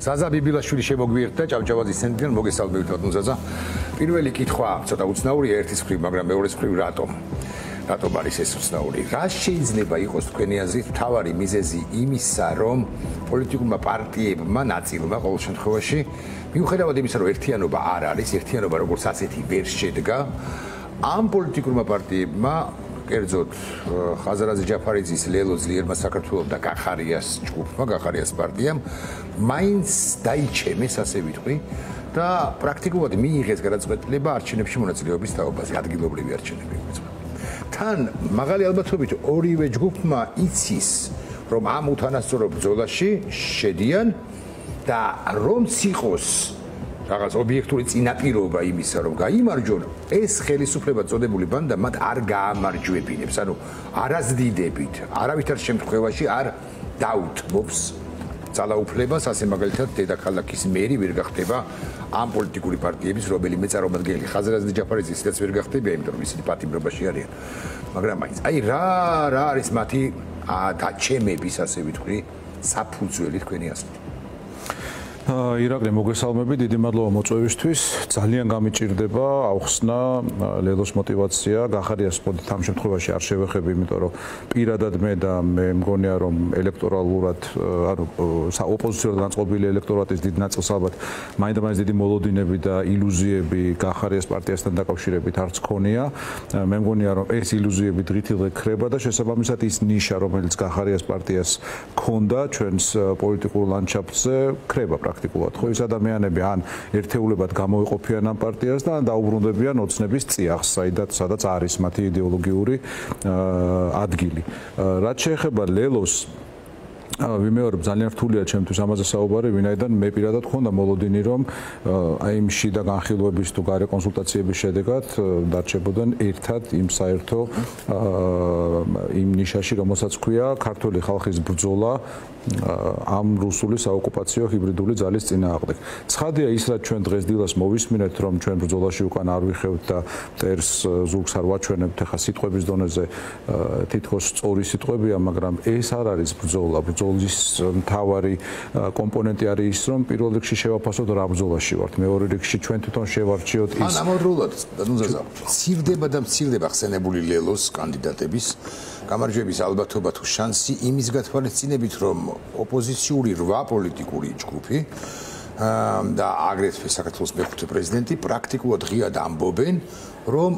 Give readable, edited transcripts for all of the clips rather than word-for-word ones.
ზაზა ბიბილაშვილი შემოგვიერთდა ჭავჭავაძის ცენტრიდან მოგესალმებით ბატონ ზაზა. პირველი კითხვა ცოტა უცნაურია ერთის მხრივ, მაგრამ მეორეს მხრივ რატომ არის ეს უცნაური? რა შეიძლება იყოს თქვენი აზრით მთავარი მიზეზი იმისა, რომ პოლიტიკურმა პარტიებმა ნაწილმა ყოველ შემთხვევაში მიუხედავად იმისა, რომ ერთიანობა არ არის, ერთიანობა როგორც ასეთი ვერ შედგა, ამ პოლიტიკურმა პარტიებმა კერძოდ ხაზარაძე ჯაფარიძის ლელო ძლიერმა საქართველოს და კახარიას ჯგუფმა, კახარიას პარტიამ მაინც დაიჩემეს, ასე ვიტყვი, და პრაქტიკულად მიიღეს გადაწყვეტილება არჩევნებში მონაწილეობის თაობაზე, ადგილობრივი არჩევნები. თან მაღალი ალბათობით ორივე ჯგუფმა იცის, რომ ამ უთანასწორო ბრძოლაში შედიან და რომც იყოს რაღაც ობიექტური წინაპირობა იმისა, რომ გაიმარჯვონ, ეს ხელისუფლება წოდებული ბანდა მათ არ გაამარჯვებინებს, ანუ არაზდიდებით, არავითარ შემთხვევაში არ დაუთმობს ძალაუფლებას, ასე მაგალითად დედაქალაქის მერი ვერ გახდება ამ პოლიტიკური პარტიების რომელიმე წარმომადგენელი. ხაზარაძე ჯაფარიძე ისედაც ვერ გახდება, იმიტომ რომ ისინი პატიმრობაში არიან. მაგრამ მაინც, აი რა არის მათი დაჩემების, ასე ვიტყვი, საფუძველი თქვენი აზრით? ირაკლი, მოგესალმები, დიდი მადლობა მოწვევისთვის. ძალიან გამიჭირდება აუხსნა ლელოს мотиваცია. გახარიას მოდი ამ შემთხვევაში არ შევეხები, იმიტომ რომ პირადად მე და მე მგონია, რომ ელექტორალურად, ანუ ოპოზიციურად განწყობილი ელექტორატის დიდ ნაწილს ალბათ მაინდამაინც დიდი მოლოდინები და ილუზიები გახარიას პარტიასთან დაკავშირებით არც ქონია. მე მგონია, რომ ეს ილუზიები დღითიდღე ქრება და შესაბამისად ის ნიშა, რომელიც გახარიას პარტიას ქონდა ჩვენს პოლიტიკურ ლანდშაფტზე, ქრება პრაქტიკულად. ხო, ის ადამიანები ან ერთეულებად გამოიყოფიან ამ პარტიას და ან დაუბრუნდებიან ოცნების წიაღს, სადაც არის მათი იდეოლოგიური ადგილი. რაც შეეხება ლელოს, ვიმეორებ, ძალიან რთულია ჩემთვის ამაზე საუბარი, ვინაიდან მე პირადად ხონდა მოლოდინი, რომ აი იმ შიდა განხილვების თუ გარე კონსულტაციების შედეგად დარჩებოდნენ ერთად იმ საერთო იმ ნიშაში, რომელსაც ქვია ქართული ხალხის ბრძოლა ამ რუსული საოკუპაციო ჰიბრიდული ძალის წინააღმდეგ. ცხადია ის, რაც ჩვენ დღესდილას მოვისმინეთ, რომ ჩვენ ბრძოლაში უკან არ ვიხევთ და მტერს ზურგს არ ვაჩვენებთ, ახლა სიტყვების დონეზე თითქოს სწორი სიტყვებია, მაგრამ ეს არ არის ბრძოლა. ბრძოლის მთავარი კომპონენტი არის ის, რომ პირველ რიგში შევაფასოთ რა ბრძოლაში ვართ, მეორე რიგში ჩვენ თვითონ შევარჩიოთ ის. ამავდროულად, მცირდება და მცირდება ხსენებული ლელოს კანდიდატების გამარჯვების ალბათობა თუ შანსი იმის გათვალისწინებით, რომ ოპოზიციური 8 პოლიტიკური ჯგუფი და აგრეთვე საქართველოს მეხუთე პრეზიდენტი პრაქტიკულად ღიად ამბობენ, რომ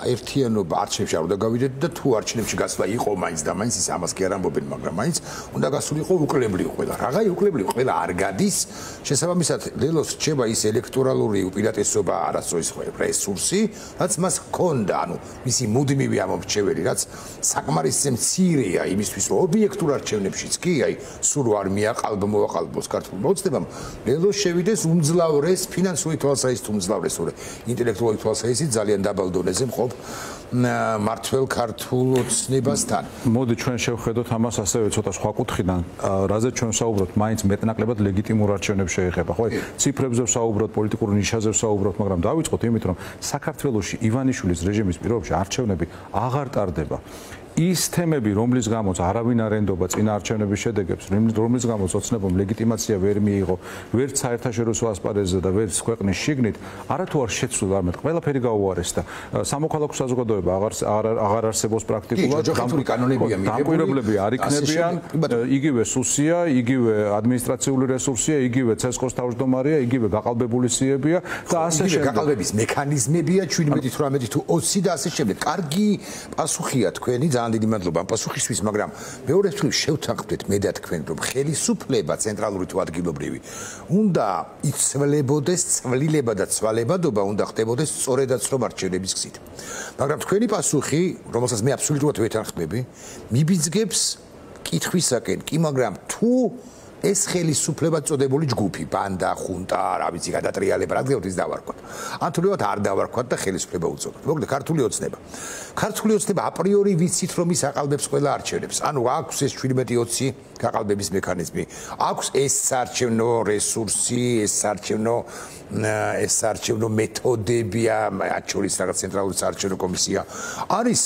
ერთიანობა არჩევნებში არ უნდა გავიდეთ და თუ არჩევნებში გასვლა იყო მაინც და მაინც ის ამას კი არ ამბობენ, მაგრამ მაინც უნდა გასულიყო უკლებრივ ყველა. რაღა უკლებრივ ყველა არ გადის, შესაბამისად ლელოს რჩება ის ელექტორალური უპირატესობა, არასდროს რესურსი, რაც მას ჰქონდა, ანუ მისი მუდმივი ამომრჩეველი, რაც საკმარისზე მცირეა იმისთვის, რომ ობიექტურ არჩევნებშიც კი, აი, სულ არ მოაყალბოს ქართულ მოცნებამ, ლელოს შევიდეს უმძლავრეს ფინანსური თვალსაზრისით უმძლავრეს, ინტელექტუალური თვალსაზრისით ძალიან დაბალ დონეზე მყოფ მართლ ქართულ ოცნებასთან. მოდი ჩვენ შევხედოთ ამას ასევე ცოტა სხვა კუთხიდან, რაზეც ჩვენ ვსაუბრობთ, მაინც მეტნაკლებად ლეგიტიმურ არჩევნებს შეეხება, ხო? ციფრებზე ვსაუბრობთ, პოლიტიკურ ნიშაზე ვსაუბრობთ, მაგრამ დავიწყოთ იმით, რომ საქართველოში ივანიშვილის რეჟიმის პირობებში არჩევნები აღარ ტარდება. ის თემები, რომლის გამოც არავინ არ ენდობა წინა არჩევნების შედეგებს, რომლის გამოც ოცნებამ ლეგიტიმაცია ვერ მიიღო, ვერც საერთაშორისო ასპარეზზე და ვერც ქვეყნის შიგნით, არათუ არ შეცვლა ამეთ, ყველაფერი გაუარეს და სამოქალაქო საზოგადოება აღარ არსებობს პრაქტიკულად, დამკვირვებლები არ იქნებიან, იგივე სუსია, იგივე ადმინისტრაციული რესურსია, იგივე ცესკოს თავმჯდომარეა, იგივე გაყალბებული სიებია და ასე შემდეგ. გაყალბების მექანიზმებია 17, 18 თუ 20 და ასე შემდეგ. კარგი პასუხია თქვენი, ძალიან დიდი მადლობა ამ პასუხისთვის, მაგრამ მეორე მხრივ შევთანხმდეთ მე და თქვენ, რომ ხელისუფლება ცენტრალური თუ ადგილობრივი უნდა იცვლებოდეს, ცვლილება და ცვალებადობა უნდა ხდებოდეს სწორედაც რომ არჩევნების გზით. მაგრამ თქვენი პასუხი, რომელსაც მე აბსოლუტურად ვეთანხმები, მიბიძგებს კითხვისაკენ, კი, მაგრამ თუ ეს ხელისუფლება წოდებული ჯგუფი, ბანდა, ხუნტა, რა ვიცი, გადატრიალება, რა გქონდეს დავარქვათ. ან თუნდაც არ დავარქვათ და ხელისუფლება უწოდოთ. მოკლედ, ქართული ოცნება. ქართული ოცნება აპრიორი ვიცით, რომ ის აყალბებს ყველა არჩევნებს. ანუ აქვს ეს 17-20 გაყალბების მექანიზმი. აქვს ეს საარჩევნო რესურსი, ეს საარჩევნო მეთოდებია, მათ შორის რაღაც ცენტრალური საარჩევნო კომისია. არის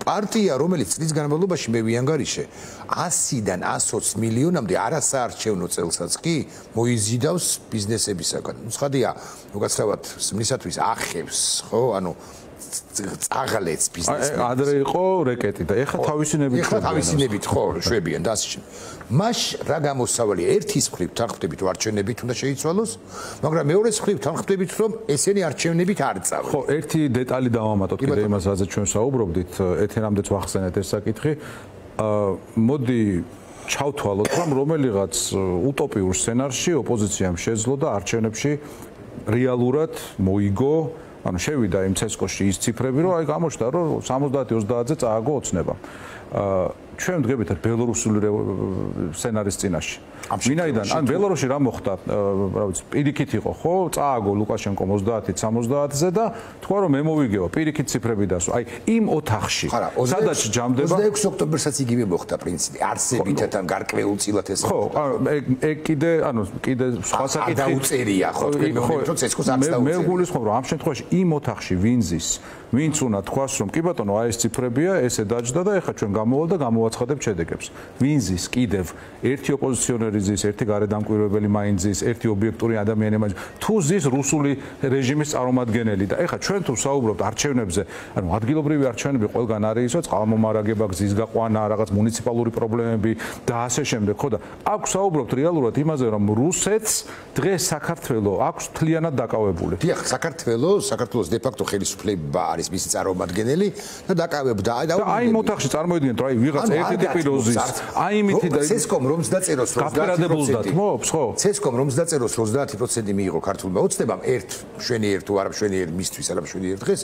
პარტია, რომელიც წლის განმავლობაში მე ვიანგარიშე 100-დან 120 მილიონამდე არასაარჩევნო წელსაც კი მოიზიდავს ბიზნესებისაგან. ცხადია, უკაცრავად სმლისათვის ახევს, ხო? ანუ წაღლեց ბიზნესს. ადრე იყო რეკეტი და ეხლა თავისინებით ხო, შვებიან და ასე შემდეგ. მას რა გამოსავალია? ერთის მხრივ თანხმდებით არჩევნებით უნდა შეიცვალოს, მაგრამ მეორეს მხრივ თანხმდებით რომ ესენი არჩევნებით არ წავენ. ხო, ერთი დეტალი დავამატოთ კიდე იმას, რაზეც ჩვენ საუბრობდით, ეთერამდეც ვახსენეთ ეს საკითხი. მოდი ჩავთვალოთ, რომ რომელიღაც უტოპიურ სცენარში ოპოზიციამ შეძლო და არჩევნებში რეალურად მოიგო, ანუ შევიდა იმ ცესკოში ის ციფრები, რომ აი გამოჩნდა, რომ 70-30-ზე წააგო ოცნება. ჩვენ ვდგებით ბელორუსული სცენარის წინაშე. ვინაიდან ან ბელორუსში რა მოხდა, რა ვიცი, პირიქით იყო, ხო? წააგო ლუკაშენკომ 30-70-ზე და თქვა რომ მე მოვიგეო, პირიქით ციფრები დასვა. აი იმ ოთახში, სადაც ჯამდება 26 ოქტომბერსაც იგივე მოხდა პრინციპი. არსებითად ან გარკვეულწილად ეს. ხო, ეგ კიდე სხვა საკითხი დაუწერია, ხო, თქვენ მეუბნებით რომ ცესკოს არც დაუწერია. მე გულისხმობ რომ ამ შემთხვევაში იმ ოთახში ვინ ზის, ვინც უნდა თქვას რომ კი ბატონო, აი ეს ციფრებია, ესე დაჯდა და ეხლა ჩვენ გამოვალ და გამოაცხადებთ შედეგებს. ვინ ზის კიდევ ერთი ოპოზიციონერი ზის, ერთი გარედამკვირვებელი მაინც ზის, ერთი ობიექტური ადამიანი მაინც. თუ ზის რუსული რეჟიმის წარმომადგენელი და ეხლა ჩვენ თუ საუბრობთ არჩევნებზე, ანუ ადგილობრივი არჩევნები ყველგან არის ისო წყალმომარაგება, გზის გაყვანა, რაღაც მუნიციპალური პრობლემები და ასე შემდეგ, ხო და აქ საუბრობთ რეალურად იმაზე რომ რუსეთს დღეს საქართველოს აქვს თლიანად დაკავებული. დიახ, საქართველოს de facto ხელისუფლება არის მისი წარმომადგენელი და დაკავებდა აი მოთახში წარმოიდგინეთ რომ აი ვიღაც ერთი ტიპი როზის აი იმითი და ცესკომ რომს დაწეროს 30% მოობს ხო ცესკომ რომს დაწეროს 30% მიიღო ქართულმა ოცნებამ შვენიერ თუ არა შვენიერ მისთვის არა შვენიერ დღეს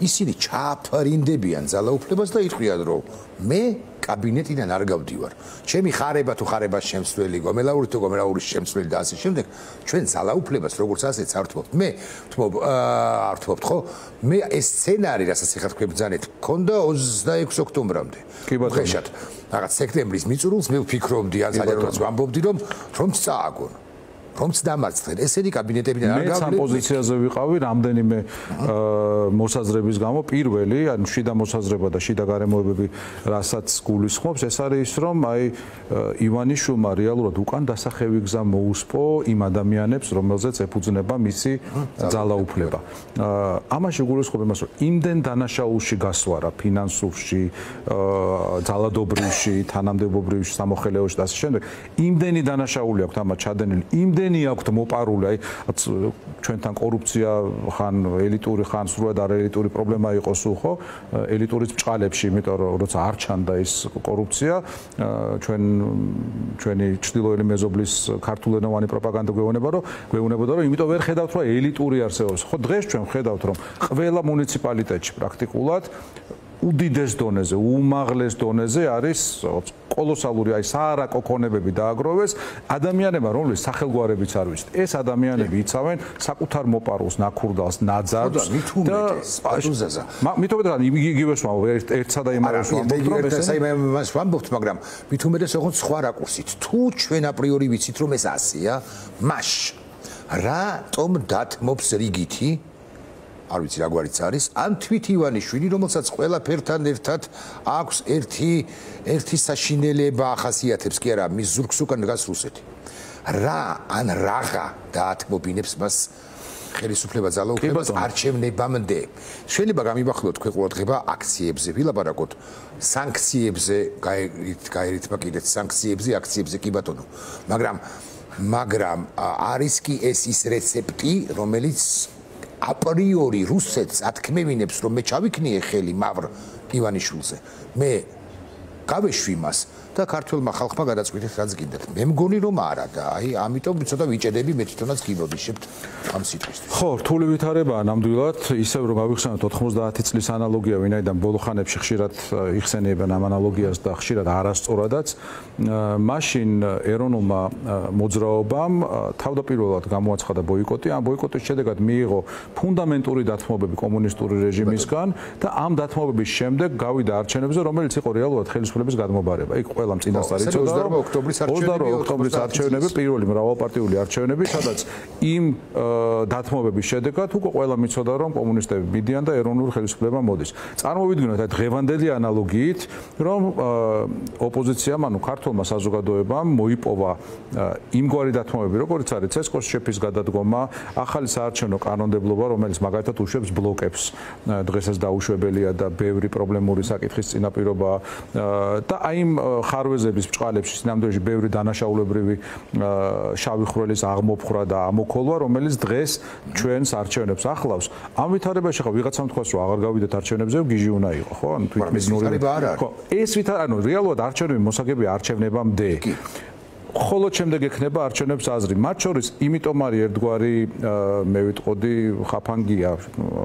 ისინი ჩააფარინდებიან ძალაუფლებას და იტყვიან რომ მე კაბინეტიდან არ გავდივარ. ჩემი ხარება თუ ხარებას შემცვლელი, გომელაური თუ გომელაურის შემცვლელი და ასე შემდეგ, ჩვენ ძალაუფლებას როგორც ასეც არ ვთმობთ. მე არ ვთმობთ, ხო? მე ეს სცენარი, რასაც ეხლა თქვენ ბრძანეთ, მქონდა 26 ოქტომბრამდე. დღეშად, რაღაც სექტემბრის მიწურულს მე ვფიქრობდი, ან საერთოდ ვამბობდი, რომ წააგონ. რომც დამარცხდნენ ესენი კაბინეტებიდან არ გავდივარ. მე სამ პოზიციაზე ვიყავი რამდენიმე მოსაზრების გამო. პირველი, ანუ შიდა მოსაზრება და შიდა გარემოებები, რასაც გულისხმობს, ეს არის ის, რომ აი ივანიშვილმა რეალურად უკან დასახევი გზა მოუსპო იმ ადამიანებს, რომელზეც ეფუძნება მისი ძალაუფლება. ამაში გულისხმობ იმას, რომ იმდენ დანაშაულში გასვარა ფინანსურში, ძალადობრივში, თანამდებობრივში, სამოხელეოში და ასე შემდეგ, იმდენი დანაშაული აქვს ამათ ჩადენილი, იმდენი აქვთ მოპარული, აი ჩვენთან კორუფცია ხან ელიტური ხან სრულად არ ელიტური პრობლემა იყო სულ ხო ელიტურის ბჭყალებში, იმიტომ რომ როცა არ ჩანდა ეს კორუფცია, ჩვენი ჩრდილოელი მეზობლის ქართულენოვანი პროპაგანდა გვეუბნებოდა რომ იმიტომ ვერ ხედავთ რომ ელიტური არსებობს. ხო დღეს ჩვენ ხედავთ რომ ყველა მუნიციპალიტეტში პრაქტიკულად უდიდეს დონეზე, უმაღლეს დონეზე არის კოლოსალური აი საარაკო ქონებები დააგროვეს ადამიანებმა, რომლის სახელგვარებიც არ ვიცით. ეს ადამიანები იცავენ საკუთარ მოპარულს, ნაქურდალს, ნაძარს და პატუზაზა. მით უმეტეს იგივეს ვამბობ, ერთსა და იმავეს ვამბობთ, მაგრამ მით უმეტეს ოღონდ სხვა რაკურსით. თუ ჩვენ აპრიორი ვიცით რომ ეს ასეა, მაშ რატომ დათმობს რიგითი არ ვიცი რა გვარიც არის ან თვით ივანიშვილი რომელსაც ყველაფერთან ერთად აქვს ერთი საშინელება ახასიათებს კი არა მის ზურგს უკან დგას რუსეთი რა ან რაღა დაათმობინებს მას ხელისუფლება ძალაუფლებას არჩევნებამდე შეიძლება გამიბახილოთ თქვენ ყურადღება აქციებზე ვილაპარაკოთ სანქციებზე გაერითმა კიდეც სანქციებზე აქციებზე კი ბატონო მაგრამ არის კი ეს ის რეცეპტი რომელიც აპრიორი რუსეთს ათქმევინებს რომ მე ჩავიქნიე ხელი მავრ ივანიშვილზე მე გავეშვი მას და ქართულმა ხალხმა გადაწყვიტეს რაც გინდათ მე მგონი რომ არა და აი ამიტომ ცოტა ვიჭედები მე თვითონაც გიმოდიშებთ ამ სიტყვისთვის ხო რთული ვითარებაა ნამდვილად ისევ რომ გავიხსენოთ 90 წლის ანალოგია ვინაიდან ბოლო ხანებში ხშირად იხსენიებენ ამ ანალოგიას და ხშირად არასწორადაც მაშინ ეროვნულმა მოძრაობამ თავდაპირველად გამოაცხადა ბოიკოტი ამ ბოიკოტის შედეგად მიიღო ფუნდამენტური დათმობები კომუნისტური რეჟიმისგან და ამ დათმობების შემდეგ გავიდა არჩევნებზე რომელიც იყო რეალურად ხელისუფლების გადმობარება იქ ყველამ წინასწარ იცოდა 28 ოქტომბრის არჩევნები პირველი მრავალპარტიული არჩევნები სადაც იმ დათმობების შედეგად უკვე ყველა მიცოდა რომ კომუნისტები მიდიან და ეროვნული ხელისუფლება მოდის. წარმოვიდგინოთ აი დღევანდელი ანალოგიით რომ ოპოზიციამ ანუ ქართულმა საზოგადოებამ მოიპოვა იმგვარი დათმობები როგორც არის ცესკოს შეფის გადადგომა, ახალი საარჩევნო კანონმდებლობა რომელიც მაგალითად უშვებს ბლოკებს დღესაც დაუშვებელია და ბევრი პრობლემური საკითხის წინაპირობა და აი იმ ხარვეზების ბჭყალებში სინამდვილეში ბევრი დანაშაულებრივი შავი ხვრელის აღმოფხრა და ამოქოლვა რომელიც დღეს ჩვენს არჩევნებს ახლავს. ამ ვითარებაში ხო ვიღაცამ თქვას რომ აღარ გავიდეთ არჩევნებზე, გიჟი უნდა იყო, ხო? ანუ თვითმიზნური. ხო, ეს ანუ რეალურად არჩევნები მოსაგებია არჩევნებამდე. ხოლო შემდეგ ექნება არჩევნებს აზრი. მათ შორის იმიტომ არის ერთგვარი მე ვიტყოდი ხაფანგია,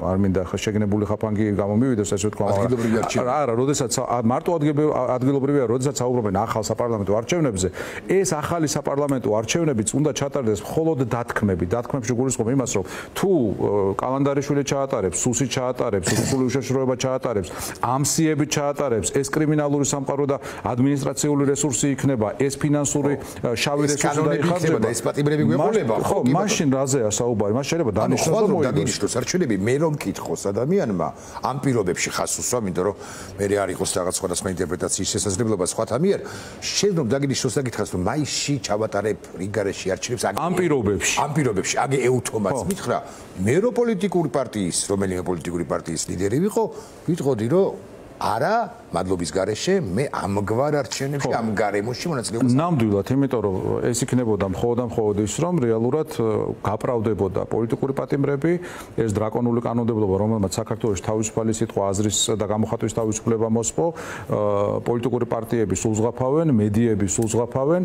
არ მინდა ხა შეგნებული ხაფანგი გამომივიდეს ესე ვთქვა, არა, როდესაც მარტო ადგილობრივია, როდესაც საუბრობენ ახალ საპარლამენტო არჩევნებზე, ეს ახალი საპარლამენტო არჩევნებიც უნდა ჩატარდეს მხოლოდ დათქმები. დათქმებში გულისხმობ იმას, რომ თუ კალანდარიშვილი ჩაატარებს, სუსი ჩაატარებს, სუსული უშეშროება ჩაატარებს, ამსიები ჩაატარებს, ეს კრიმინალური სამყარო და ადმინისტრაციული რესურსი იქნება, ეს ფინანსური შავი რესურსი დაიხარჯება და ეს პატიმრები გვეყოლება ხო მაშინ რაზეა საუბარი მას შეიძლება დანიშნოს და მოიგოს არჩევნები მე რომ მკითხოს ადამიანმა ამ პირობებში ხას უსვამ იმიტომ რომ მე არ იყოს რაღაც სხვადასხვა ინტერპრეტაციის შესაძლებლობა სხვათა მიერ შენ რომ დაგინიშნოს და გითხრას რომ მაისში ჩავატარებ რიგარეში არჩევნებს ამ პირობებში აგე ეუთომაც მითხრა მე რო პოლიტიკური პარტიის რომელიმე პოლიტიკური პარტიის ლიდერი ვიყო ვიტყოდი რომ არა მადლობის გარეშე მე ამგვარ არჩევნებში ამ გარემოში მონაწილეობას ნამდვილად იმიტომ რომ ეს იქნებოდა მხოლოდ ის რომ რეალურად გაპრავდებოდა პოლიტიკური პატიმრები ეს დრაკონული კანონმდებლობა რომელმაც საქართველოს თავისუფალი სიტყვა აზრის და გამოხატვის თავისუფლება მოსპო პოლიტიკური პარტიები სულ ზღაფავენ მედიები სულ ზღაფავენ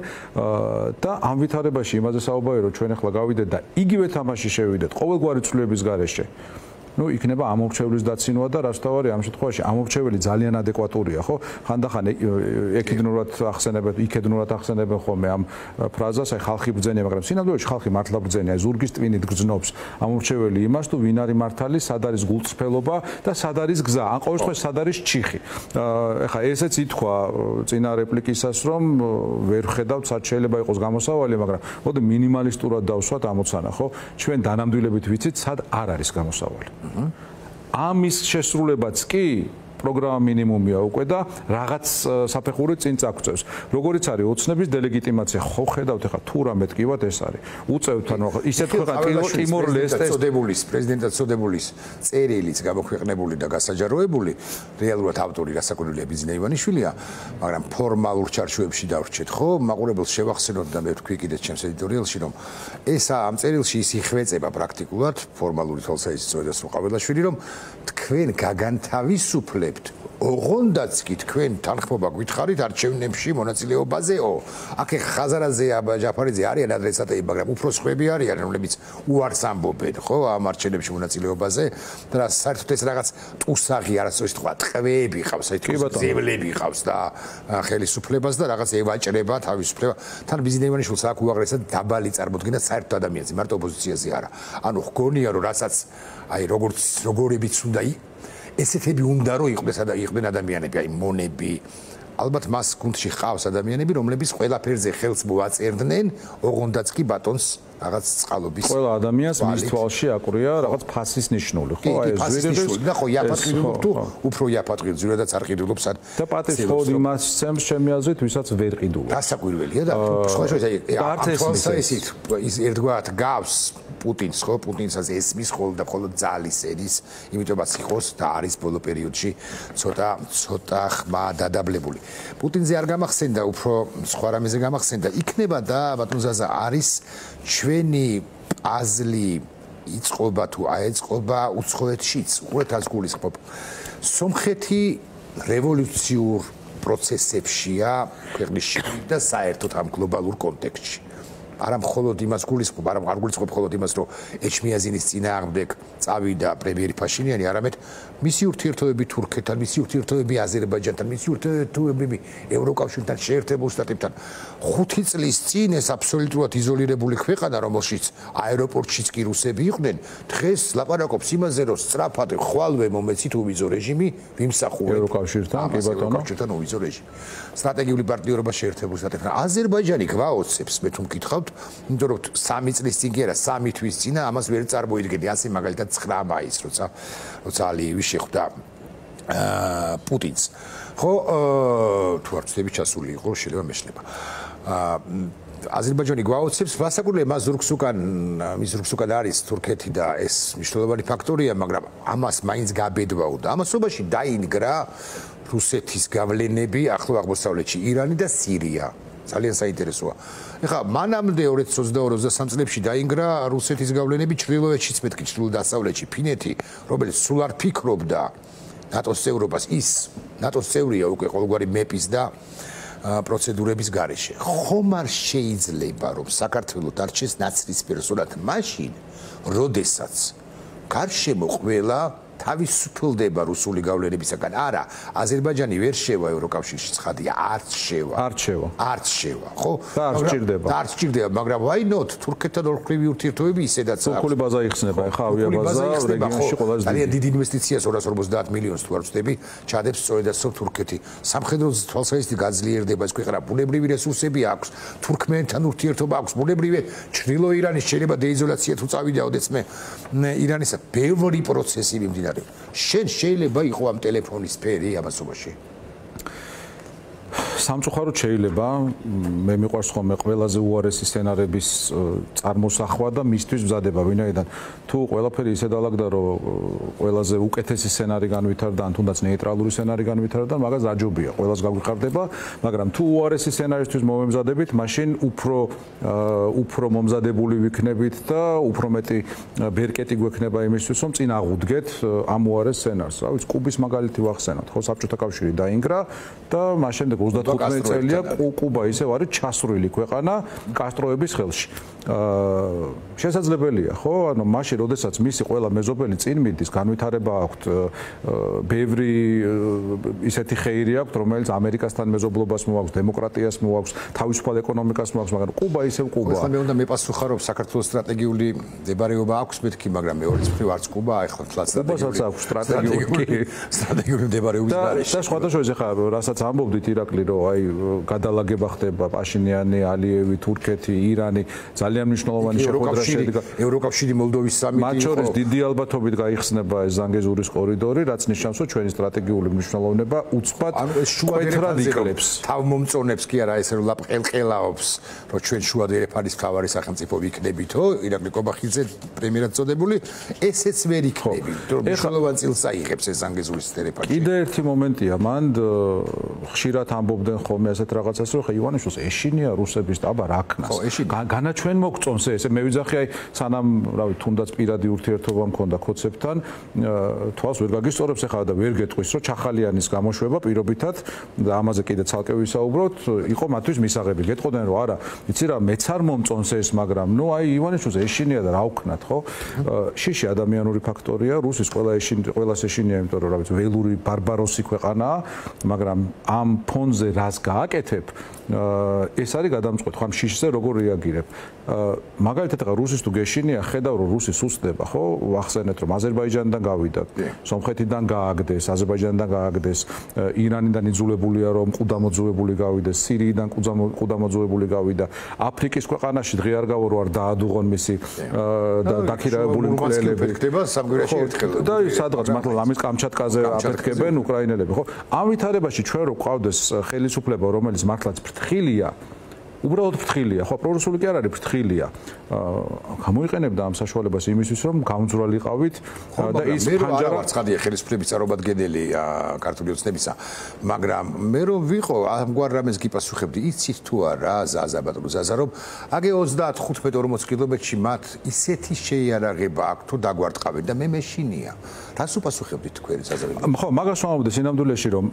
და ამ ვითარებაში იმაზე საუბარია რომ ჩვენ ახლა გავიდეთ და იგივე თამაში შევიდეთ ყოველგვარი ცვლილებების გარეშე ну იქნება ამორჩევლის დაცინვა და რაც თავარი ამ შემთხვევაში ამორჩეველი ძალიან ადეკვატურია ხო ხანდახან ეკიდნურად ახსენებენ იქედნურად ახსენებენ ხოლმე ამ ფრაზას აი ხალხი ბრძენია მაგრამ სინამდვილეში ხალხი მართლა ბრძენია ზურგის ტვინით გრძნობს ამორჩეველი იმას თუ ვინ არის მართალი სად არის გულწრფელობა და სად არის გზა ან ყოველ შემთხვევაში სად არის ჩიხი ეხა ესეც ითქვა წინა რეპლიკისას რომ ვერ ხედავთ სად შეიძლება იყოს გამოსავალი მაგრამ მოდი მინიმალისტურად დავსვათ ამოცანა ხო ჩვენ დანამდვილებით ვიცით სად არ არის გამოსავალი ამის შესრულებაც კი პროგრამა მინიმუმია უკვე და რაღაც საფეხური წინ წაგწევს. როგორიც არის ოცნების ელეგიტიმაცია, ხო ხედავთ ახლა თუ რამე ტკივად ეს არის. უწევთ ანუ ისეთ ქვეყანას ტიმორ-ლესტეს წოდებულის პრეზიდენტად წოდებულის წერილიც გამოქვეყნებული და გასაჯაროებული რეალურად ავტორი რასაკვირველია ბიზნე ივანიშვილია, მაგრამ ფორმალურ ჩარჩოებში დავრჩეთ, ხო? მაყურებელს შევახსენოთ და მე ვთქვი კიდეც ჩემს ედიტორიალში რომ ეს ამ წერილში ის იხვეწება პრაქტიკულად ფორმალური თვალსაჩინო წოდას როყაველაშვილი რომ თქვენ გაგანთავისუფლეთ ოღონდაც კი თქვენ თანხმობა გითხარით არჩევნებში მონაწილეობაზეო. აქ ხაზარაძე ჯაფარიძე არიან ადრესატები, მაგრამ უფრო სხვები არიან, რომლებიც უარს ამბობენ, ხო, ამ არჩევნებში მონაწილეობაზე და საერთოდ ეს რაღაც ტუსაღი არასოდეს თქვა, ტყვეები ყავს, აი ძებლები ყავს და ხელისუფლებას და რაღაც ევაჭრება თავისუფლება. თან ბიზნეიმანიშვილს აქ უაღრესად დაბალი წარმოდგენა საერთოდ ადამიანზე, მარტო ოპოზიციაზე არა. ანუ გონია რომ რასაც აი როგორებიც უნდა ესეთები უნდა რომ იყვნენ ადამიანები, აი მონები. ალბათ მას გუნდში ხავს ადამიანები, რომლებიც ყველაფერზე ხელს მოაწერდნენ, ოღონდაც კი ბატონს რაღაც წყალობის. ყველა ადამიანს მის თვალში აკვირია რაღაც ფასის ნიშნული, ხო? აი ეს ზვირების და ხო იაფატყიდულობ თუ უფრო იაფატყიდულ ზვირადაც არ ყიდულობს ან და პატის ხოდი მას ცემს ჩემი აზრით, ვისაც ვერ ყიდულობს. დასაკვირველია და სხვა აი ის ერთგვარად გავს პუტინს ხო პუტინსაც ესმის ხოლმე და მხოლოდ ძალის ედის იმიტომაც იყოს და არის ბოლო პერიოდში ცოტა ხმა დადაბლებული პუტინზე არ გამახსენდა უფრო სხვა რამეზე გამახსენდა იქნება და ბატონ ზაზა არის ჩვენი პაზლი იწყობა თუ აეწყობა უცხოეთშიც უყურეთ ას გულისხმობ სომხეთი რევოლუციურ პროცესებშია ქვეყნისში და საერთოდ ამ გლობალურ კონტექსტში არა მხოლოდ იმას გულისხმობ, არ გულისხმობ მხოლოდ იმას, რომ ეჩმიაზინის წინააღმდეგ წავიდა პრემიერი ფაშინიანი, არამედ მისი ურთიერთობები თურქეთთან, მისი ურთიერთობები აზერბაიჯანთან, მისი ურთიერთობები ევროკავშირთან, შეერთებულ შტატებთან. 5 წლის წინ ეს აბსოლუტურად იზოლირებული ქვეყანა, რომელშიც აეროპორტშიც კი რუსები იყვნენ, დღეს ლაპარაკობს იმაზე, რომ სწრაფად ხვალვე მომეცით უვიზო რეჟიმი ვიმსახურებ ევროკავშირთან, კი ბატონო, ევროკავშირთან უვიზო რეჟიმი. სტრატეგიული პარტნიორობა შეერთებულ შტატებთან. აზერბაიჯანი გვაოცებს, მე თუ მკითხავთ ვარაუდ, იმიტომ რომ 3 წლის წინ კი არა, 3 თვის წინა ამას ვერ წარმოიდგენდი, ასე მაგალითად 9 მაისს, როცა ალიევი შეხვდა პუტინს. ხო, თუ არ ვწდები ჩასული იყო, შეიძლება მეშლება. აზერბაიჯანი გვაოცებს, მასაკურნალია მას ზურგს უკან არის თურქეთი და ეს მნიშვნელოვანი ფაქტორია, მაგრამ ამას მაინც გაბედვაოდა. ამასობაში დაინგრა რუსეთის გავლენები ახლო აღმოსავლეთში, ირანი და სირია. ძალიან საინტერესოა. ეხლა მანამდე 2022-23 წლებში დაინგრა რუსეთის გავლენები ჩრდილოეთშიც, მეთქი ჩრდილო-დასავლეთში, ფინეთი, რომელიც სულ არ ფიქრობდა ნატოს წევრობას, ის ნატოს წევრია უკვე ყოველგვარი მეპის და პროცედურების გარეშე. ხომ არ შეიძლება რომ საქართველოს დარჩეს ნაცრისფერ ზონად მაშინ, როდესაც გარშემო ყველა თავისუფლდება რუსული გავლენებისაგან. არა, აზერბაიჯანი ვერ შევა ევროკავშირში, ცხადია, არც შევა. არც შევა, ხო? და არც ჭირდება, მაგრამ why not? თურქეთთან ორხრივი ურთიერთობები ისედაც აქვს. თურქული ბაზა იხსნება, ხა ავიაბაზა რეგიონში ყველაზე დიდი. ძალიან დიდი ინვესტიციას 250 მილიონს თუ არ ვწდები, ჩადებს სწორედ ასე თურქეთი. სამხედრო თვალსაზრისით გაძლიერდება ეს ქვეყანა, ბუნებრივი რესურსები აქვს, თურქმენთან ურთიერთობა აქვს, ბუნებრივი ჩრდილო ირანის შეიძლება დეიზოლაცია თუ წავიდაოდეც მე ირანისა ბევრი პროცესი მიმდინარეობს. შენ შეიძლება იყო ამ ტელეფონის სფერი ამასობაში? სამწუხაროდ შეიძლება, მე მიყვარს ხოლმე ყველაზე უარესი სცენარების წარმოსახვა და მისთვის მზადება, ვინაიდან თუ ყველაფერი ისე დაალაგდა, რომ ყველაზე უკეთესი სცენარი განვითარდა, ან თუნდაც ნეიტრალური სცენარი განვითარდა, მაგას აჯობია, ყველას გაგვიყარდება, მაგრამ თუ უარესი სცენარისთვის მომემზადებით, მაშინ უფრო მომზადებული ვიქნებით და უფრო მეტი ბერკეტი გვექნება იმისთვის, რომ წინ აღუდგეთ ამ უარეს სცენარს. რა ვიცი, კუბის მაგალითი ვახსენოთ, ხო, საბჭოთა კავშირი დაინგრა და მას შემდეგ 35 წელია კუბა ისევ არის ჩასრული ქვეყანა კასტროების ხელში. შესაძლებელია, ხო? ანუ მაშინ, როდესაც მისი ყველა მეზობელი წინ მიდის, განვითარება აქვს, ბევრი ისეთი ხეირი აქვს, რომელიც ამერიკასთან მეზობლობას მოაქვს, დემოკრატიას მოაქვს, თავისუფალ ეკონომიკას მოაქვს, მაგრამ კუბა ისევ კუბაა. ხო, მე უნდა მეპასუხა, რომ საქართველოს სტრატეგიული მდებარეობა აქვს მეთქი, მაგრამ მეორე მხრივ არც კუბა, ეხლა თლაც სტრატეგიული მდებარეობის გარეშე. და სხვადასხვა ეხლა რასაც ამბობდით ირაკლი, რომ აი გადალაგება ხდება პაშინიანი, ალიევი, თურქეთი, ირანი, ძალიან მნიშვნელოვანი შეხვედრა შედგა. ევროკავშირი, მოლდოვის სამიტი. მათ შორის დიდი ალბათობით გაიხსნება ეს ზანგეზურის კორიდორი, რაც ნიშნავს, რომ ჩვენი სტრატეგიული მნიშვნელოვნება უცბად კვეთრად იკლებს. თავმომწონებს კი არა ესე რომ ლაპყელყელაობს, რომ ჩვენ შუა დერეფანის მთავარი სახელმწიფო ვიქნებითო, ირაკლი კობახიძე პრემიერად წოდებული, ესეც ვერ იქნები, რომ მნიშვნელოვან წილს აიღებს ეს ზანგეზურის დერეფანი. კიდე ერთი მომენტია, მან ხშირად ამბობდნენ ხოლმე ასეთ რაღაცას, რომ ხა ივანიშვილს ეშინია რუსების დაბა რაქნას. განაჩვენ მოგწონს ესე მე ვიძახი აი სანამ რავი თუნდაც პირადი ურთიერთობა მქონდა ქოცებთან თვალს ვერ გაგისწორებს ახლა და ვერ გეტყვის რომ ჩახალიანის გამოშვება პირობითად და ამაზე კიდე ცალკე ვისაუბროთ იყო მათთვის მისაღები გეტყოდნენ რომ არა იცი რა მეც არ მომწონს ეს მაგრამ ნუ აი ივანიშვილს ეშინია და რა ვქნათ ხო შიში ადამიანური ფაქტორია რუსის ყველას ეშინია იმიტომ რომ რა ვიცი ველური ბარბაროსი ქვეყანაა მაგრამ ამ ფონზე რას გააკეთებ ეს არის გადამწყვეტ ხომ შიშზე როგორ რეაგირებ მაგალითად ახლა რუსის თუ გეშინია ხედავ რომ რუსი სუსტდება ხო ვახსენეთ რომ აზერბაიჯანიდან გავიდა სომხეთიდან გააგდეს აზერბაიჯანიდან გააგდეს ირანიდან იძულებულია რომ ყუდამოძუებული გავიდეს სირიიდან ყუდამოძუებული გავიდა აფრიკის ქვეყანაში დღე არ გავა რომ არ დაადუღონ მისი დაქირავებული მკვლელები ხდება სამგვარაში ერთხელ და სადღაც მართლა ამის კამჩატკაზე აფეთქებენ უკრაინელები ხო ამ ვითარებაში ჩვენ რო ყავდეს ხელისუფლება რომელიც მართლაც ფრთხილია უბრალოდ ფრთხილია ხო პრორუსული კი არ არის ფრთხილია გამოიყენებდა ამ საშუალებას იმისთვის რომ გამძვრალიყავით და ის ფანჯარა ცხადია ხელისუფლების წარმომადგენელი ქართული ოცნებისა მაგრამ მე რომ ვიყო ამგვარ რამეს გიპასუხებდი იცით თუ არა ზაზა ბატონო ზაზა რომ აგე 35-40 კილომეტრში მათ ისეთი შეიარაღება აქვს თუ დაგვარტყავენ და მე მეშინია რას უპასუხებდით თქვენ ზაზა ხო მაგას ვამბობდი სინამდვილეში რომ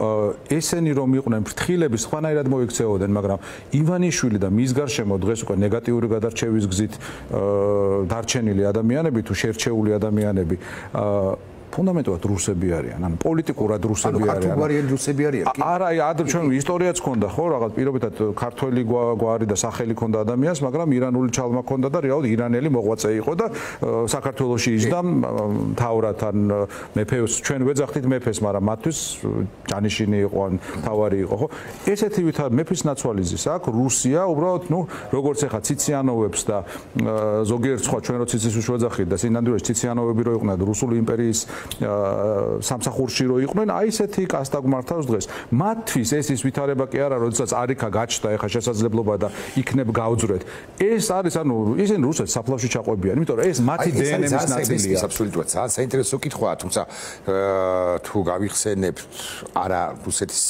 ესენი რომ იყვნენ ფრთხილები სხვანაირად მოიქცეოდნენ მაგრამ ივანიშვილი და მის გარშემო დღეს უკვე ნეგატიური გადარჩევის გზით დარჩენილი ადამიანები თუ შერჩეული ადამიანები ფუნდამენტურად რუსები არიან, ანუ პოლიტიკურად რუსები არიან. ქართულგვარიანი რუსები არიან. არა, ადრე ჩვენ ისტორიაც ქონდა, ხო, რაღაც პირობითად ქართველი გვარი და სახელი ქონდა ადამიანს, მაგრამ ირანული ჩალმა ქონდა და რეალურად ირანელი მოღვაწე იყო და საქართველოში იჯდა მთავრად ან მეფეს ჩვენ ვეძახდით მეფეს, მაგრამ მათთვის ჯანიშინი იყო ან თავარი იყო, ხო? ესეთი ვითარ მეფის ნაცვალიზის აქ რუსია უბრალოდ, როგორც ეხა ციციანოვებს და ზოგიერთ სხვა ჩვენ რო ციცისს ვეძახით და სინამდვილეში ციციანოვები რო იყვნენ რუსული იმპერიის სამსახურში რო იყვნენ, აი ესეთი კასტა გვმართავს დღეს. მათთვის ეს ის ვითარება კი არა, როდესაც არიქა გაჩნდა ეხა შესაძლებლობა და იქნებ გავძვრეთ. ეს არის, ანუ ისინი რუსეთს საფლავში ჩაყვებიან, იმიტომ რომ ეს მათი დნმ-ის ნაწილია. აბსოლუტურად საინტერესო კითხვაა, თუმცა თუ გავიხსენებთ არა რუსეთის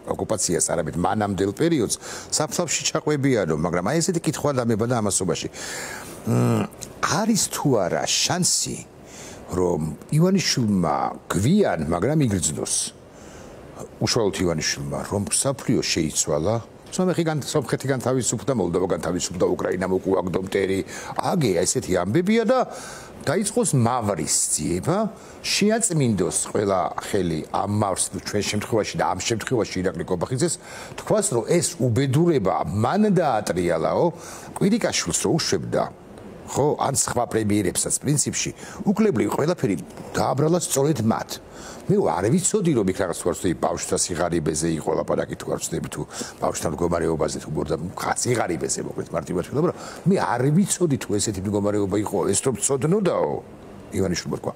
ოკუპაციას, არამედ მანამდელ პერიოდს საფლავში ჩაყვებიანო, მაგრამ აი ესეთი კითხვა დამებადა ამასობაში. არის თუ არა შანსი, რომ ივანიშვილმა გვიან, მაგრამ იგრძნოს. უშუალოდ ივანიშვილმა, რომ მსოფლიო შეიცვალა, სომხეთიდან თავისუფლდა, მოლდოვიდან თავისუფლდა, უკრაინამ უკუაგდო მტერი, აგე ესეთი ამბებია და დაიწყოს მავრის ძიება, შეაწმინდოს ყველა ხელი ამ მავს ჩვენ შემთხვევაში და ამ შემთხვევაში ირაკლი კობახიძეს, თქვას რომ ეს უბედურება მან დაატრიალაო, კვირიკაშვილს რო უშვებდა ხო, ან სხვა პრემიერებსაც პრინციპში, უკლებლივ ყველაფერი დააბრალა სწორედ მათ. მე არ ვიცოდი რომ იქ რაღაც ვარ ვწდები ბავშვთა სიღარიბეზე იყო ლაპარაკი თუ არ ვწდები თუ ბავშვთან მდგომარეობაზე თუ გორდა სიღარიბეზე მოკლედ მარტივად ვთქვა, მაგრამ მე არ ვიცოდი თუ ესეთი მდგომარეობა იყო, ეს რომ ვწოდნოდაო. ივანიშვილმა თქვა,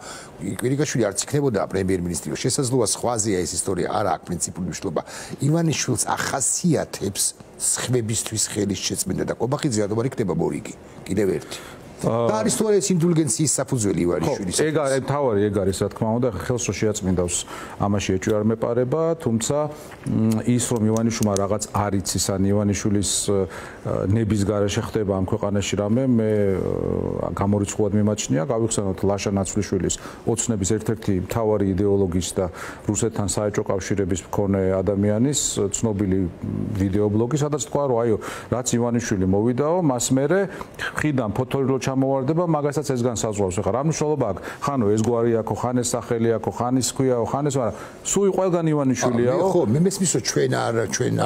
კვირიკაშვილი არც იქნებოდა პრემიერ-მინისტრი, შესაძლოა სხვაზეა ეს ისტორია, არა აქვს პრინციპული მნიშვნელობა. ივანიშვილს ახასიათებს სხვებისთვის ხელის შეწმენდა და კობახიძე რატომ არ იქნება მორიგი? კიდევ ერთი. და არის თუ არა ეს ინდულგენციის საფუძველი ივანიშვილის? ეგ არის თავარი, ეგ არის რა თქმა უნდა, ხელს რო შეაწმინდავს ამაში ეჭვი არ მეპარება, თუმცა ის რომ ივანიშვილმა რაღაც არ იცის ან ივანიშვილის ნების გარეშე ხდება ამ ქვეყანაში რამე, მე გამორიცხულად მიმაჩნია, გავიხსენოთ ლაშა ნაცვლიშვილის ოცნების ერთ-ერთი მთავარი იდეოლოგის და რუსეთთან საეჭვო კავშირების მქონე ადამიანის ცნობილი ვიდეობლოგი, სადაც თქვა რომ აიო, რაც ივანიშვილი მოვიდაო, მას მერე ხიდან ფოთოლი ჩამოვარდება, მაგასაც ეს განსაზღვრავს. ეხლა რა მნიშვნელობა აქვს? ხანო ეს გვარი აქო, ხან ეს სახელი აქო, ხან ის ქვიაო, ხან ეს, მაგრამ სულ ყველგან ივანიშვილიაო. ხო, მე მესმის რომ ჩვენ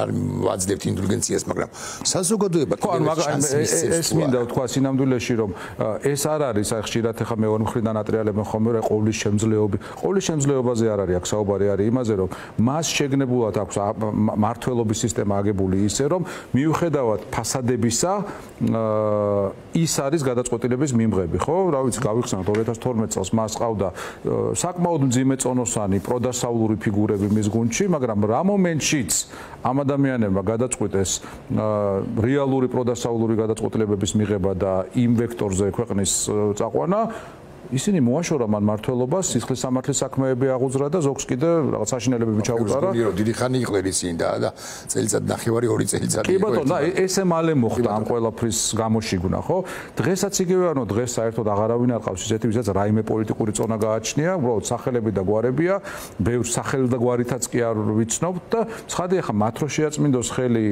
არ ვაძლევთ ინდულგენციას, მაგრამ საზოგადოება ეს მინდა ვთქვა სინამდვილეში რომ ეს არ არის აი ხშირად ეხლა მე ორ მხრიდან ატრიალებენ ხოლმე რა ყოვლის შემძლეობაზე არ არის აქ საუბარი, არის იმაზე რომ მას შეგნებულად აქვს მართლობის სისტემა აგებული ისე რომ მიუხედავად ფასადებისა ის არის გადაწყვეტილების მიმღები, ხო? რა ვიცი, გავიხსენოთ 2012 წელს მას ყავდა საკმაოდ მძიმე წონოსანი პროდასავლური ფიგურები მის გუნდში, მაგრამ რა მომენტშიც ამ ადამიანებმა გადაწყვიტეს რეალური პროდასავლური გადაწყვეტილებების მიღება და იმ ვექტორზე ქვეყნის წაყვანა, ისინი მოაშორა მან მართლობას, სისხლის სამართლის საქმეები აღუძრა და ზოგს კიდე რაღაც საშინელებები ჩაუტარა. დიდი ხანი იყვნენ ისინი და წელიწად ნახევარი 2 წელიწადი. კი ბატონო, და ესე მალე მოხდა ამ ყველაფრის გამოშიგნა, ხო? დღესაც იგივე, ანუ დღეს საერთოდ აღარავინ არ ყავს ისეთი, ვისაც რაიმე პოლიტიკური წონა გააჩნია, უბრალოდ სახელები და გვარებია, ბევრ სახელ და გვარითაც კი არ ვიცნობთ და ცხადი ახლა მათ რო შეაწმინდოს ხელი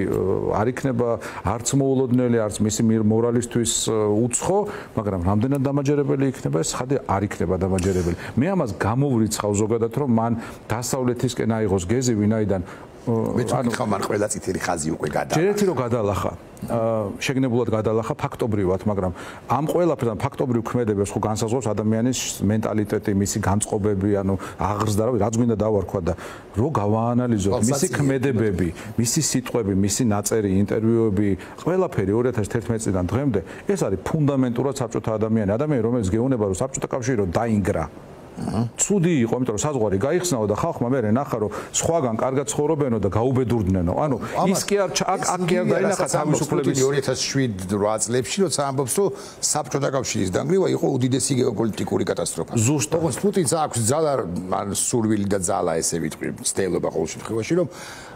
არ იქნება არც მოულოდნელი, არც მისი მორალისთვის უცხო, მაგრამ რამდენად დამაჯერებელი იქნება ეს არ იქნება დამაჯერებელი. მე ამას გამოვრიცხავ ზოგადად რომ მან დასავლეთისკენ აიღოს გეზი, ვინაიდან ანუ ხამარ ყველა წითელი ხაზი უკვე გადაალახა. ჯერეთი რომ გადაალახა, შეგნებულად გადაალახა ფაქტობრივად, მაგრამ ამ ყველაფერთან ფაქტობრივ ქმედებებს ხო განსაზღვრავს ადამიანის მენტალიტეტი, მისი განწყობები, ანუ აღზრდა, რაც გვინდა დავარქვა და რო გავაანალიზოთ მისი ქმედებები, მისი სიტყვები, მისი ნაწერი ინტერვიუები, ყველაფერი 2011 წლიდან დღემდე, ეს არის ფუნდამენტურად საბჭოთა ადამიანი, რომელიც გეუბნება რომ საბჭოთა კავშირი რომ დაინგრა. ცუდი იყო, იმიტომ რომ საზღვარი გაიხსნაო და ხალხმა მერე ნახა რომ სხვაგან კარგად ცხოვრობენო და გაუბედურდნენო. ანუ ის კი არ აქ კი არ დაინახა თავისუფლების 2007-8 წლებში, როცა ამბობს რომ საბჭოთა კავშირის დანგრევა იყო უდიდესი გეოპოლიტიკური კატასტროფა. ზუსტად. ოღონდ პუტინს აქვს ძალა, ან სურვილი და ძალა ესე ვიტყვი, ცდილობა ყოველ შემთხვევაში რომ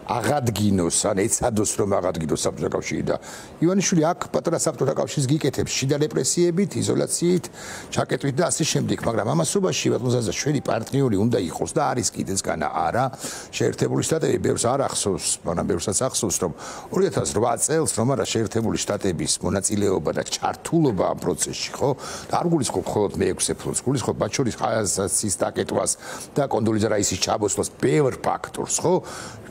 აღადგინოს, ან ეცადოს რომ აღადგინოს საბჭოთა კავშირი და ივანიშვილი აქ პატარა საბჭოთა კავშირს გიკეთებს შიდა რეპრესიებით, იზოლაციით, ჩაკეტვით და ასე შემდეგ, მაგრამ ამასობაში ბატონ მოძაძა ჩვენი პარტნიორი უნდა იყოს და არის კიდეცგან არა შეერთებული შტატები ბევრს არ ახსოვს, მაგრამ ბევრსაც ახსოვს, რომ 2008 წელს რომ არა შეერთებული შტატების მონაწილეობა და ჩართულობა ამ პროცესში, ხო? და არ გულისხმობ მხოლოდ მე-6 ფლოტს, გულისხმობ მათ შორის ყაზახის დაკეტვას და კონდოლიზა რაისის ჩაბოსვლას ბევრ ფაქტორს, ხო?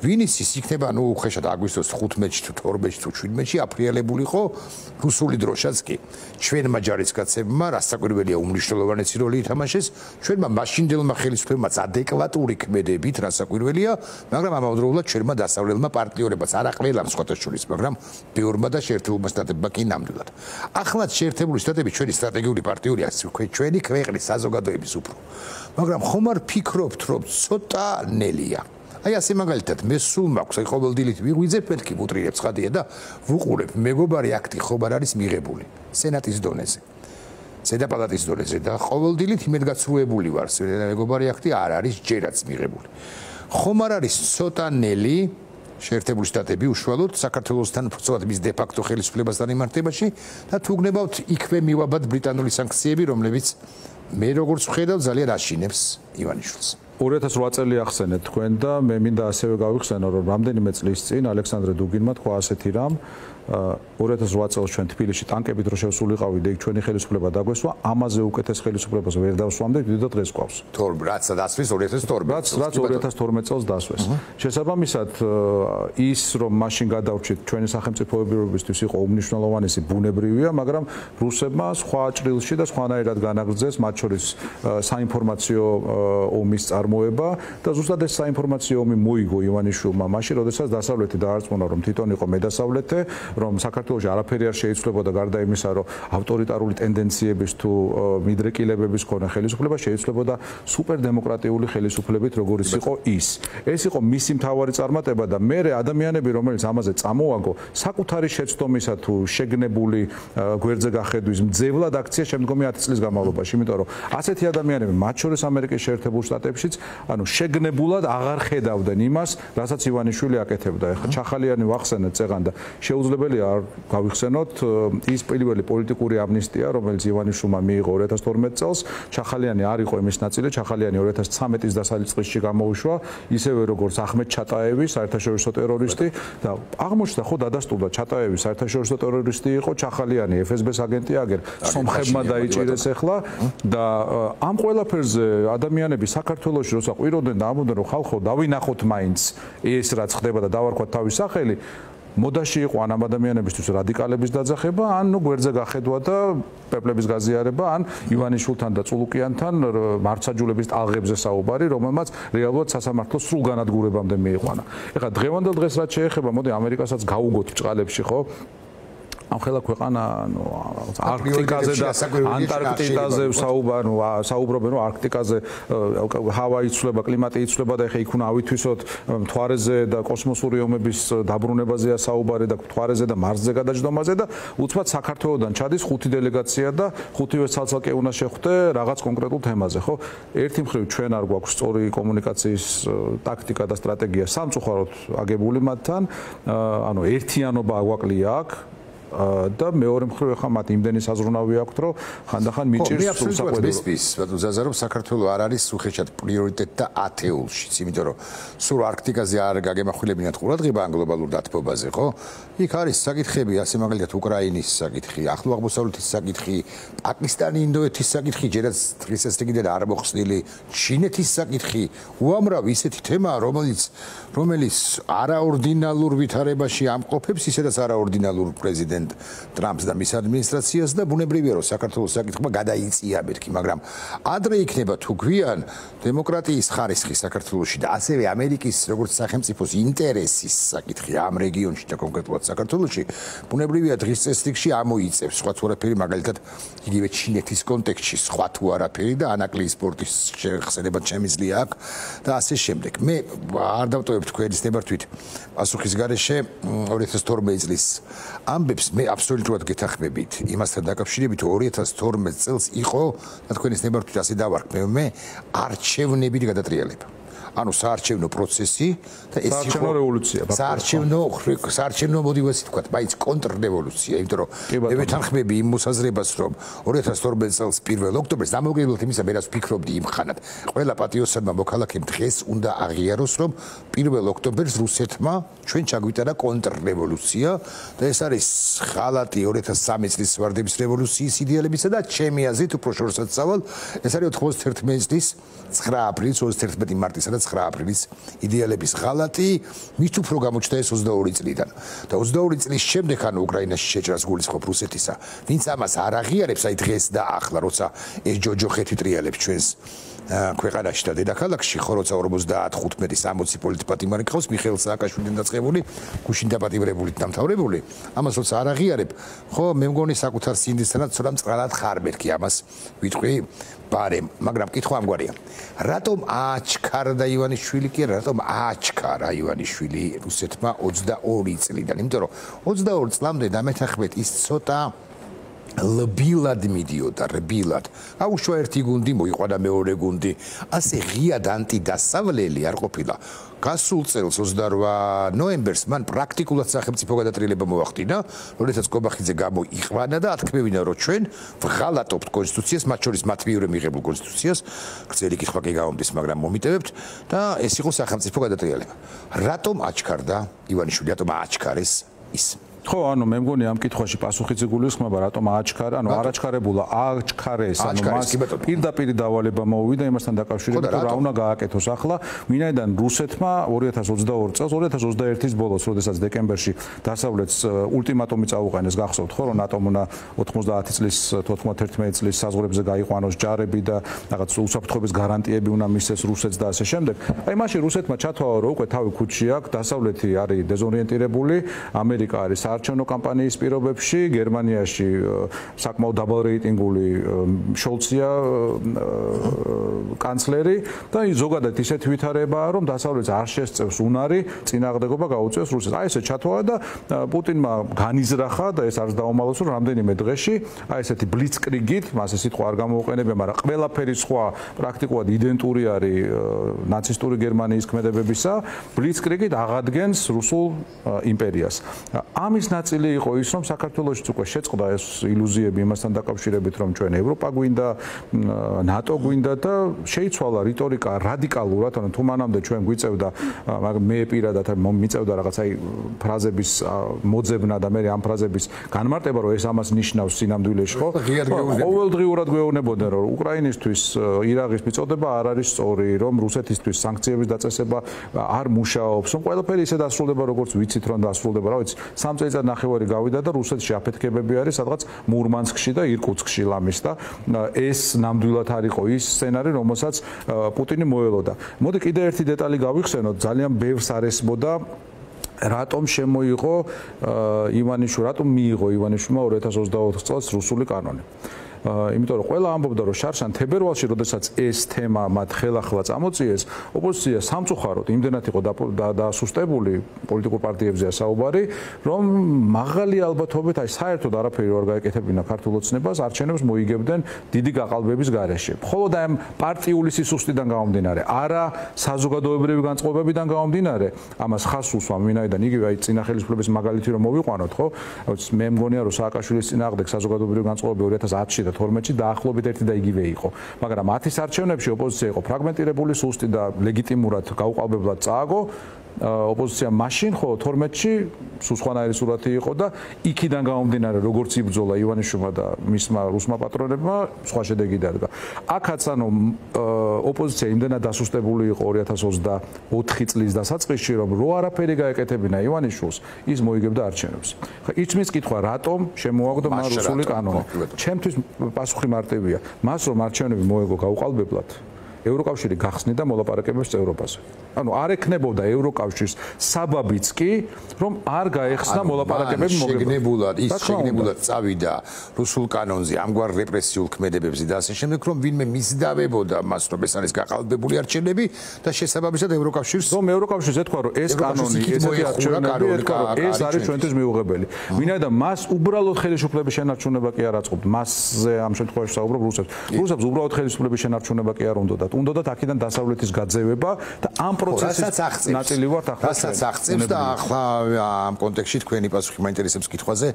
ვინის ის იქნება, ნუ უხეშად აგვისტოს 15-ში თუ 12-ში თუ 17-ში აფრიალებულიყო რუსული დროშაც კი. ჩვენმა ჯარისკაცებმა რასაკვირველია უმნიშვნელოვანესი როლი ითამაშეს, ჩვენმა მაშინდელმა ხელისუფლებამაც ადეკვატური ქმედებით რასაკვირველია, მაგრამ ამავდროულად ჩვენმა დასავლელმა პარტნიორებმაც არა ყველამ სხვათა შორის, მაგრამ ბევრმა და შეერთებულმა შტატებმა კი ნამდვილად. ახლაც შეერთებული შტატები ჩვენი სტრატეგიული პარტნიორია, ჩვენი ქვეყნის საზოგადოების უფრო. მაგრამ ხომ არ ფიქრობთ, რომ ცოტა ნელია? აი ასე მაგალითად მე სულ მაქვს აი ყოველდილით ვიღვიძებ მეთქი უტრირებს ხადია და ვუყურებ მეგობარი აქტი ხომ არ არის მიღებული სენატის დონეზე ზედა პალატის დონეზე და ყოველდილით იმედგაცრუებული ვარ მეგობარი აქტი არ არის ჯერაც მიღებული ხომ არ არის ცოტა ნელი შეერთებული შტატები უშუალოდ საქართველოსთან ფუძნად მის დე ფაქტო ხელისუფლებასთან იმართებაში და თუ გნებავთ იქვე მივაბად ბრიტანული სანქციები რომლებიც მე როგორც ვხედავ ძალიან აშინებს ივანიშვილს 2008 წელი ახსენეთ თქვენ და მე მინდა ასევე გავიხსენო რომ რამდენიმე წლის წინ ალექსანდრე დუგინმა თქვა ასეთი რამ 2008 წელს ჩვენ თბილისში ტანკებით რო შევსულიყავით და იქ ჩვენი ხელისუფლება დაგვესვა ამაზე უკეთეს ხელისუფლებას ვერ დავსვამდით და დღეს გვყავს რაც დასვეს 2012 რაც 2012 წელს დასვეს შესაბამისად ის რომ მაშინ გადავრჩით ჩვენი სახელმწიფოებრივებისთვის იყო უმნიშვნელოვანესი ბუნებრივია მაგრამ რუსებმა სხვა ჭრილში და სხვანაირად განაგრძეს მათ შორის საინფორმაციო ომის წარმოება და ზუსტად ეს საინფორმაციო ომი მოიგო ივანიშვილმა მაშინ როდესაც დასავლეთი დაარწმუნა რომ თვითონ იყო მედასავლეთე რომ საქართველოში არაფერი არ შეიცვლებოდა გარდა იმისა, რომ ავტორიტარული ტენდენციების თუ მიდრეკილებების ქონა ხელისუფლება შეიცვლებოდა სუპერდემოკრატიული ხელისუფლებით, როგორიც იყო ის. ეს იყო მისი მთავარი წარმატება და მე ადამიანები, რომელიც ამაზე წამოაგო, საკუთარი შეცდომისა თუ შეგნებული გვერდზე გახედვის მძევლად აქცია შემდგომი 10 წლის განმავლობაში, იმიტომ რომ ასეთი ადამიანები, მათ შორის ამერიკის შეერთებულ შტატებშიც, ანუ შეგნებულად აღარ ხედავდნენ იმას, რასაც ივანიშვილი აკეთებდა. ეხლა ჩახალიანი ვახსენეთ წეღან და შეუძლებელია არ გავიხსენოთ ის პირველი პოლიტიკური ამნისტია, რომელიც ივანიშვილმა მიიღო 2012 წელს. ჩახალიანი არ იყო იმის ნაწილი, ჩახალიანი 2013-ის დასაწყისში გამოუშვა, ისევე როგორც ახმედ ჩატაევი, საერთაშორისო ტერორისტი და აღმოჩნდა ხო დადასტურდა ჩატაევი საერთაშორისო ტერორისტი იყო, ჩახალიანი FSB-ს აგენტი აგერ სომხებმა დაიჭირეს ახლა და ამ ყველაფერზე ადამიანები საქართველოში როცა ყვიროდნენ და ამბობდნენ რომ ხალხო დავინახოთ მაინც ეს რაც ხდება და დავარქვათ თავის სახელი მოდაში იყო ან ამ ადამიანებისთვის რადიკალების დაძახება, ან ნუ გვერდზე გახედვა და პეპლების გაზიარება, ან ივანიშვილთან და წულუკიანთან მართლმსაჯულების ტალღებზე საუბარი, რომელმაც რეალურად სასამართლოს სრულ განადგურებამდე მიიყვანა. ეხლა დღევანდელ დღეს რაც შეეხება, მოდი ამერიკასაც გავუგოთ ბრწყალებში, ხო? ამ ხელა ქვეყანა ანუ არქტიკაზე და ანტარქტიდაზე საუბრობენ რომ არქტიკაზე ჰავა იცვლება, კლიმატი იცვლება და ეხა იქ უნდა ავითვისოთ მთვარეზე და კოსმოსური ომების დაბრუნებაზეა საუბარი და მთვარეზე და მარსზე გადაჯდომაზე და უცბად საქართველოსდან ჩადის 5 დელეგაცია და 5-ვე ცალ-ცალკე უნდა შეხვდე რაღაც კონკრეტულ თემაზე, ხო? ერთი მხრივ ჩვენ არ გვაქვს სწორი კომუნიკაციის ტაქტიკა და სტრატეგია სამწუხაროდ აგებული მათთან, ანუ ერთიანობა აგვაკლია აქ და მეორე მხრივ ახლა მათ იმდენი საზრუნავი აქვთ რომ ხანდახან მიჭირს სულ საყვედურს ბატონ ზაზარო საქართველოს არ არის უხეშად პრიორიტეტ და ათეულშიც იმიტომ რომ სულ არქტიკაზე არ გაგემახვილებინათ ყურადღება ან გლობალურ დათბობაზე ხო იქ არის საკითხები ასე მაგალითად უკრაინის საკითხი ახლო აღმოსავლეთის საკითხი პაკისტანი ინდოეთის საკითხი ჯერაც დღეს ეს კიდე არ მოხსნილი ჩინეთის საკითხი უამრავ ისეთი თემაა რომელიც არაორდინალურ ვითარებაში ამყოფებს ისედაც არაორდინალურ პრეზიდენტ ტრამპს და მის ადმინისტრაციას და ბუნებრივია რომ საქართველოს საკითხმა გადაიწია მეთქი, მაგრამ ადრე იქნება თუ გვიან დემოკრატიის ხარისხი საქართველოში და ასევე ამერიკის როგორც სახელმწიფოს ინტერესის საკითხი ამ რეგიონში და კონკრეტულად საქართველოში, ბუნებრივია დღის წესრიგში ამოიწევს სხვა თუ არაფერი, მაგალითად იგივე ჩინეთის კონტექსტში სხვა თუ არაფერი და ანაკლიის სპორტის შეხსენება შემიძლია აქ და ასე შემდეგ. მე არ დავტოვებ თქვენის ნებართვით პასუხის გარეშე 2012 წლის ამბებს მე აბსოლუტურად გეთანხმებით იმასთან დაკავშირებით 2012 წელს იყო და თქვენის ნებართვით ასე დავარქვ მე არჩევნების გადატრიალება ანუ საარჩევნო პროცესი და ეს საარჩევნო რევოლუცია. საარჩევნო მოდი ვასი თქვა, მაინც კონტრრევოლუცია, იმიტომ რომ მე ვეთანხმები იმ მოსაზრებას, რომ 2012 წელს 1 ოქტომბერს დამოუკიდებლად იმისა, მე რაც ვფიქრობდი იმ ხანად, ყველა პატრიოტებმა მოქალაქემ დღეს უნდა აღიაროს, რომ 1 ოქტომბერს რუსეთმა ჩვენ ჩაგვიტანა კონტრრევოლუცია და ეს არის ღალატი 2003 წლის ვარდების რევოლუციის იდეალებისა და ჩემი აზრით უფრო შორსაც წავალ, ეს არის 91 წლის 9 აპრილის 31 მარტისა და 9 აპრილის იდეალების ღალატი, მით უფრო გამოჩნდა ეს 22 წლიდან. და 22 წლის შემდეგ ანუ უკრაინაში შეჭრას გულისხმობ რუსეთისა, ვინც ამას არ აღიარებს, აი დღეს და ახლა, როცა ეს ჯოჯოხეთი ტრიალებს ჩვენს ქვეყანაში და დედაქალაქში, ხო როცა 55-60 პოლიტპატიმარი ყავს, მიხეილ სააკაშვილიდან დაწყებული, გუშინ დაპატიმრებულით დამთავრებული, ამას როცა არ აღიარებ, ხო, მე მგონი საკუთარ სინდისთანაც ცოტა მწყალად ხარ მერქი ამას ვიტყვი ბარემ, მაგრამ კითხვა ამგვარია. რატომ აჩქარდა ივანიშვილი კი რატომ აჩქარა ივანიშვილი რუსეთმა 22 წლიდან? იმიტომ რომ 22 წლამდე დამეთანხმეთ ის ცოტა ლბილად მიდიოდა, რბილად. აუშვა ერთი გუნდი, მოიყვანა მეორე გუნდი. ასე ღიად ანტიდასავლელი არ ყოფილა. გასულ წელს 28 ნოემბერს მან პრაქტიკულად სახელმწიფო გადატრიალება მოახდინა, როდესაც კობახიძე გამოიყვანა და ათქმევინა, რომ ჩვენ ვღალატობთ კონსტიტუციას, მათ შორის მათ მიერე მიღებულ კონსტიტუციას. გრძელი კითხვა კი გაუმდის, მაგრამ მომიტევებთ და ეს იყო სახელმწიფო გადატრიალება. რატომ აჩქარდა ივანიშვილი, რატომ აჩქარეს ის? ხო, ანუ მე მგონი ამ კითხვაში პასუხიც იგულისხმება, რატომ აჩქარა, ანუ არ აჩქარებულა, აჩქარეს, ანუ მას პირდაპირ დავალება მოუვიდა იმასთან დაკავშირებით, რომ რა უნდა გააკეთოს ახლა, ვინაიდან რუსეთმა 2022 წელს, 2021-ის ბოლოს, როდესაც დეკემბერში დასავლეთს ულტიმატუმი წაუყენეს, გახსოვთ ხო, რომ ნატომ უნდა 90 წლის, 91 წლის საზღვრებზე გაიყვანოს ჯარები და რაღაც უსაფრთხოების გარანტიები უნდა მისცეს რუსეთს და ასე შემდეგ. აი მაშინ რუსეთმა ჩათვალა, რომ უკვე თავი ქუჩში აქვს, დასავლეთი არის დეზორიენტირებული, ამერიკა არის საარჩევნო კამპანიის პირობებში, გერმანიაში საკმაოდ დაბალ რეიტინგული შოლცია კანცლერი და ზოგადად ისეთ ვითარებაა, რომ დასავლეთს არ შესწევს უნარი წინააღმდეგობა გაუწევს რუსეთს. აი ესე ჩათვალა და პუტინმა განიზრახა და ეს არც დაუმალოს, რომ რამდენიმე დღეში აი ესეთი ბლიცკრიგით, მასე სიტყვა არ გამოუყენებია, მაგრამ ყველაფერი სხვა პრაქტიკულად იდენტური არის ნაცისტური გერმანიის ქმედებებისა, ბლიცკრიგით აღადგენს რუსულ იმპერიას. ამის ნაწილი იყო ის, რომ საქართველოშიც უკვე შეწყდა ეს ილუზიები იმასთან დაკავშირებით, რომ ჩვენ ევროპა გვინდა, ნატო გვინდა და შეიცვალა რიტორიკა რადიკალურად, ანუ თუ მანამდე ჩვენ გვიწევდა, მაგრამ მე პირადად მიწევდა რაღაც აი ფრაზების მოძებნა და მე ამ ფრაზების განმარტება, რომ ეს ამას ნიშნავს სინამდვილეში, ხო? ყოველდღიურად გვეუბნებოდნენ, რომ უკრაინისთვის ირაღის მიწოდება არ არის სწორი, რომ რუსეთისთვის სანქციების დაწესება არ მუშაობს, რომ ყველაფერი ისე დასრულდება, როგორც ვიცით, რომ დასრულდება, რა ვიცი, 3 წელიწად ნახევარი გავიდა და რუსეთში აფეთქებები არის სადღაც მურმანსკში და ირკუტსკში ლამის და ეს ნამდვილად არ იყო ის სცენარი, რომელსაც პუტინი მოელოდა. მოდი კიდე ერთი დეტალი გავიხსენოთ, ძალიან ბევრს არ ესმოდა რატომ შემოიღო ივანიშვილი, რატომ მიიღო ივანიშვილმა 2024 წელს რუსული კანონი. იმიტომ რომ ყველა ამბობდა, რომ შარშან თებერვალში, როდესაც ეს თემა მათ ხელახლა წამოწიეს, ოპოზიცია სამწუხაროდ იმდენად იყო დასუსტებული, პოლიტიკურ პარტიებზეა საუბარი, რომ მაღალი ალბათობით აი საერთოდ არაფერი არ გაეკეთებინა ქართულ ოცნებას, არჩევნებს მოიგებდნენ დიდი გაყალბების გარეშე. მხოლოდ აი პარტიული სისუსტიდან გამომდინარე, არა საზოგადოებრივი განწყობებიდან გამომდინარე, ამას ხაზს უსვამ, ვინაიდან იგივე აი წინა ხელისუფლების მაგალითი რომ მოვიყვანოთ, ხო? მე მგონია, რომ სააკაშვილის წინააღმდეგ საზოგადოებრივი განწყობები 2010-ში და 12-ში დაახლოებით ერთი და იგივე იყო. მაგრამ 10-ის არჩევნებში ოპოზიცია იყო ფრაგმენტირებული, სუსტი და ლეგიტიმურად გაუყალბებლად წააგო. ოპოზიცია მაშინ ხო 12-ში სულ სხვანაირი სურათი იყო და იქიდან გამომდინარე როგორც იბრძოლა ივანიშვილმა და მისმა რუსმა პატრონებმა სხვა შედეგი დადგა. აქაც ანუ ოპოზიცია იმდენად დასუსტებული იყო 2024 წლის დასაწყისში, რომ რო არაფერი გაეკეთებინა ივანიშვილს, ის მოიგებდა არჩევნებს. ხა იცმის კითხვა, რატომ შემოაგდო მან რუსული კანონი? ჩემთვის პასუხი მარტივია. მას რომ არჩევნები მოეგო გაუყალბებლად, ევროკავშირი გახსნიდა მოლაპარაკებებს წევრობაზე. ანუ არ ექნებოდა ევროკავშირს საბაბიც კი, რომ არ გაეხსნა მოლაპარაკებების მოგება. შეგნებულად წავიდა რუსულ კანონზე ამგვარ რეპრესიულ ქმედებებზე და ასე შემდეგ, რომ ვინმე მისდავებოდა მას, რომ ეს არის გაყალბებული არჩევნები და შესაბამისად ევროკავშირს რომ ევროკავშირს ეთქვა, რომ ეს კანონი, ესეთი არჩევნები ეთქვა, რომ ეს არის ჩვენთვის მიუღებელი. ვინაიდან მას უბრალოდ ხელისუფლების შენარჩუნება კი არ აწყობდა. მასზე ამ შემთხვევაში საუბრობ რუსებს. რუსებს უბრალოდ ხელისუფლების შენარჩუნება კი არ უნდათ. უნდათ აქედან დასავლეთის გაძევება და ამ პროცესის ნაწილი ვართ ახლა. რასაც აღწევს და ახლა ამ კონტექსტში თქვენი პასუხი მაინტერესებს კითხვაზე,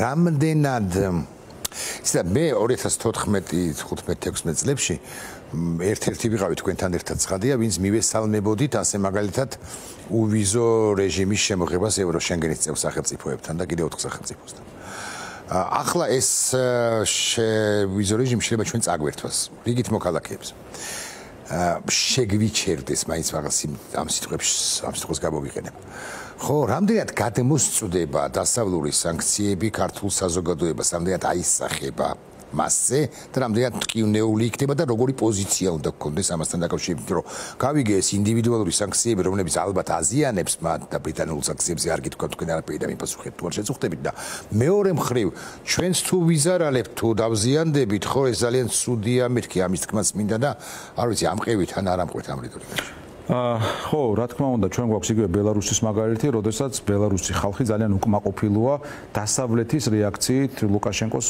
რამდენად ისა მე 2014-15-16 წლებში ერთ-ერთი ვიყავი თქვენთან ერთად ცხადია, ვინც მივესალმებოდით ასე მაგალითად უვიზო რეჟიმის შემოღებას ევროშენგენის წევრ სახელმწიფოებთან და კიდევ 4 სახელმწიფოსთან. ახლა ეს ვიზო რეჟიმი შეიძლება ჩვენ წაგვერთვას რიგით მოქალაქეებს. შეგვიჩერდეს მაინც რაღაც ამ სიტყვებს გამოვიყენებ. ხო, რამდენად გადმოსწვდება დასავლური სანქციები ქართულ საზოგადოებას, რამდენად აისახება მასზე და რამდენად მტკივნეული იქნება და როგორი პოზიცია უნდა გქონდეს ამასთან დაკავშირებით, რომ გავიგე ეს ინდივიდუალური სანქციები, რომლებიც ალბათ აზიანებს მათ და ბრიტანულ სანქციებზე არ გითქვა თქვენ არაფერი და მიპასუხეთ თუ არ შეწუხდებით და მეორე მხრივ ჩვენს თუ ვიზარალებთ თუ დავზიანდებით, ხო ეს ძალიან ცუდია, მეთქი ამის თქმაც მინდა და არ ვიცი ამყევით ან არ ამყევით ამ რიტორიკაში. ხო, რა თქმა უნდა, ჩვენ გვაქვს იგივე ბელარუსის მაგალითი, როდესაც ბელარუსი ხალხი ძალიან უკმაყოფილოა დასავლეთის რეაქციით ლუკაშენკოს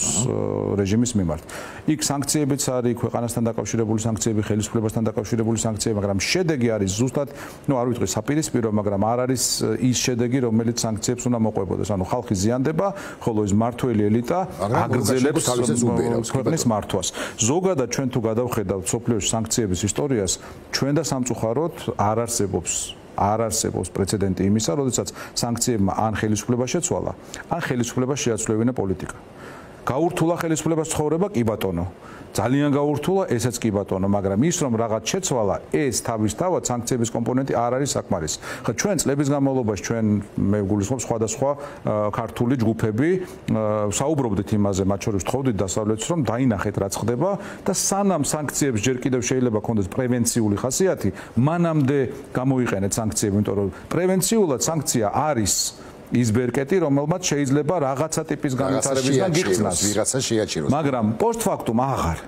რეჟიმის მიმართ. იქ სანქციებიც არის, ქვეყანასთან დაკავშირებული სანქციები, ხელისუფლებასთან დაკავშირებული სანქციები, მაგრამ შედეგი არის ზუსტად, არ ვიტყვი საპირისპირო, მაგრამ არ არის ის შედეგი, რომელიც სანქციებს უნდა მოყვებოდეს. ანუ ხალხი ზიანდება, ხოლო ის მმართველი ელიტა აგრძელებს ქვეყნის მართვას. ზოგადად ჩვენ თუ გადავხედავთ სოფლიოში სანქციების ისტორიას, ჩვენ და სამწუხაროდ არ არსებობს პრეცედენტი იმისა, როდესაც სანქციებმა ან ხელისუფლება შეცვალა, ან ხელისუფლება შეაცვლევინა პოლიტიკა. გაურთულა ხელისუფლებას ცხოვრება, კი ბატონო. ძალიან გაურთულა, ესეც კი ბატონო, მაგრამ ის რომ რაღაც შეცვალა, ეს თავისთავად სანქციების კომპონენტი არ არის საკმარისი. ხა ჩვენ წლების განმავლობაში ჩვენ მე გულისხმობ სხვადასხვა ქართული ჯგუფები საუბრობდით იმაზე, მათ შორის ვთხოვდით დასავლეთს, რომ დაინახეთ რაც ხდება და სანამ სანქციებს ჯერ კიდევ შეიძლება ქონდეს პრევენციული ხასიათი, მანამდე გამოიყენეთ სანქციები, იმიტომ რომ პრევენციულად სანქცია არის ის ბერკეტი, რომელმაც შეიძლება რაღაცა ტიპის განვითარებისგან გიხსნას. ვიღაცა შეაჩეროს. მაგრამ პოსტფაქტუმ აღარ.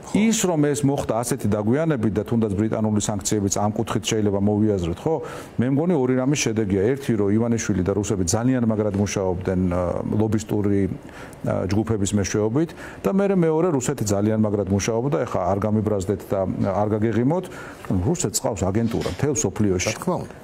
ის რომ ეს მოხდა ასეთი დაგვიანებით და თუნდაც ბრიტანული სანქციებიც ამ კუთხით შეიძლება მოვიაზროთ, ხო? მე მგონი ორი რამის შედეგია. ერთი, რომ ივანიშვილი და რუსები ძალიან მაგრად მუშაობდნენ ლობისტური ჯგუფების მეშვეობით და მეორე რუსეთი ძალიან მაგრად მუშაობდა. ეხლა არ გამიბრაზდეთ და არ გაგეღიმოთ. რუსეთს ყავს აგენტურა მთელ სოფლიოში.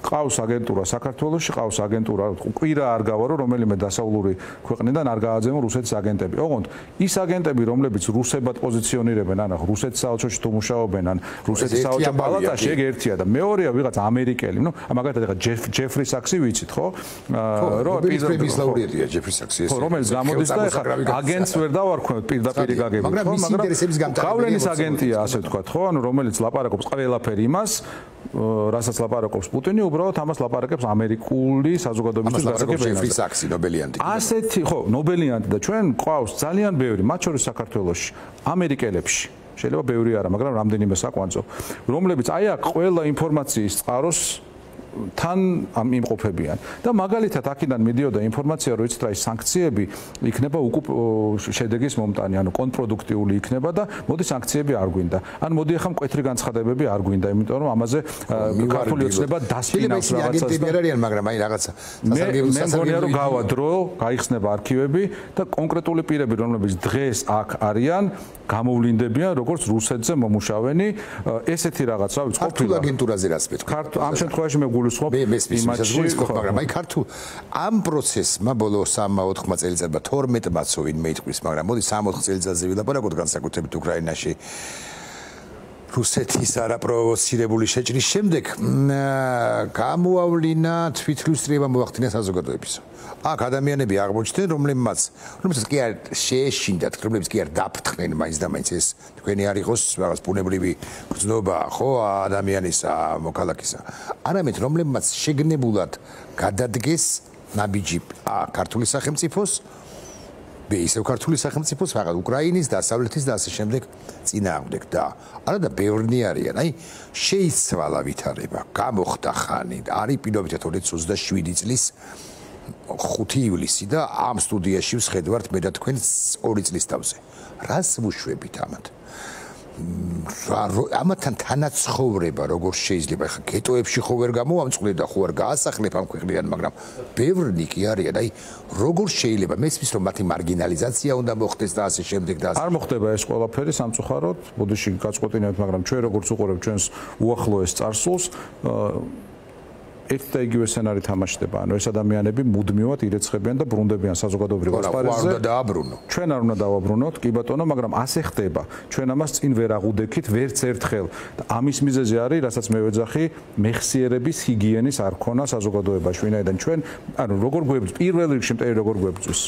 ყავს აგენტურა საქართველოში, ყავს აგენტურა კვირა არ გავარო, რომელიმე დასავლური ქვეყნიდან არ გააძემო რუსეთის აგენტები. ოღონდ ის აგენტები, რომლებიც რუსებად პოზიციონირებენ, ან რუსეთის საელჩოში თუ მუშაობენ, ან რუსეთის საელჩო პალატაში, ეგ ერთია და მეორეა ვიღაც ამერიკელი. მაგალითად ეხლა ჯეფრი საქსი ვიცით, ხო? რომ პრემიის ლაურეატია ჯეფრი საქსი ეს. რომელიც გამოდის და ეხლა აგენტს ვერ დავარქვევთ პირდაპირ გაგებით, მაგრამ მის ინტერესების გამტარებელი გავლენის აგენტია, ასე ვთქვათ, ხო? ანუ რომელიც ლაპარაკობს ყველაფერი იმას, რასაც ლაპარაკობს პუტინი, უბრალოდ ამას ლაპარაკებს ამერიკული საზოგადოებისთვის დასაგებს ჯეფრი საქსი ნობელიანტი. ასეთი, ხო, ნობელიანტი და ჩვენ ყავს ძალიან ბევრი, მათ შორის საქართველოში, ამერიკელებში. შეიძლება ბევრი არა, მაგრამ რამდენიმე საკვანძო, რომლებიც აი აქ ყველა ინფორმაციის წყაროს თან იმყოფებიან და მაგალითად აქედან მიდიოდა ინფორმაცია, რომ იცით რა ის სანქციები იქნება შედეგის მომტანი, ანუ კონტრპროდუქტიული იქნება და მოდი სანქციები არ გვინდა. ან მოდი ახლა მკვეთრი განცხადებები არ გვინდა, იმიტომ რომ ამაზე ქართული ოცნება დასპინავს რაღაცას და არიან, მაგრამ აი რაღაცა მე მგონია რომ გავა დრო, გაიხსნება არქივები და კონკრეტული პირები, რომლებიც დღეს აქ არიან, გამოვლინდებიან როგორც რუსეთზე მომუშავენი, ესეთი რაღაც, რა ვიცი, ქართულ აგენტურაზე რაც მეთქვა. ამ შემთხვევაში მე მაგრამ აი ქართულ ამ პროცესმა ბოლო 3-4 წელიწადმა 12-მაც ვინმე იტყვის, მაგრამ მოდი 3-4 წელიწადზე ვილაპარაკოთ განსაკუთრებით უკრაინაში რუსეთის არაპროვოცირებული შეჭრის შემდეგ გამოავლინა თვითლუსტრება მოახდინა საზოგადოებისა. აქ ადამიანები აღმოჩნდნენ, რომლებიც კი არ შეეშინდათ, რომლებიც კი არ დაფრთხნენ მაინც და მაინც ეს თქვენი არ იყოს რაღაც ბუნებრივი გრძნობა, ხო, ადამიანისა, მოქალაქისა. არამედ რომლებიც შეგნებულად გადადგეს ნაბიჯი ქართული სახელმწიფოს ისევ ქართული სახელმწიფოს, რაღაც უკრაინის, დასავლეთის და ასე შემდეგ წინააღმდეგ და არადა ბევრნი არიან. აი შეიცვალა ვითარება, გამოხდა ხანი და არის პირობითად 2027 წლის 5 ივლისი და ამ სტუდიაში ვსხედავთ მე და თქვენ 2 წლის თავზე. რას ვუშვებით ამათ? ამათან თანაცხოვრება როგორ შეიძლება ხა გეტოებში ხო ვერ გამოამწყვლე და ხო არ გაასახლებ ამ ქვეყნიდან მაგრამ ბევრნი კი არიან აი როგორ შეიძლება მესმის რომ მათი მარგინალიზაცია უნდა მოხდეს და ასე შემდეგ და არ მოხდება ეს ყველაფერი სამწუხაროდ ბუდიში გაწყვეტინებთ მაგრამ ჩვენ როგორც უყურებთ ჩვენს უახლოეს წარსულს ერთ და იგივე სცენარი თამაშდება. ანუ ეს ადამიანები მუდმივად ირეცხებიან და ბრუნდებიან საზოგადოებრივ ასპარეზზე. ჩვენ არ უნდა დავაბრუნოთ, კი ბატონო, მაგრამ ასე ხდება. ჩვენ ამას წინ ვერ აღუდექით ვერც ერთხელ. და ამის მიზეზი არის, რასაც მე ვეძახი, მეხსიერების ჰიგიენის არ ქონა საზოგადოებაში. ვინაიდან ჩვენ, ანუ როგორ გვებძვის, პირველ რიგში მტერი როგორ გვებძვის.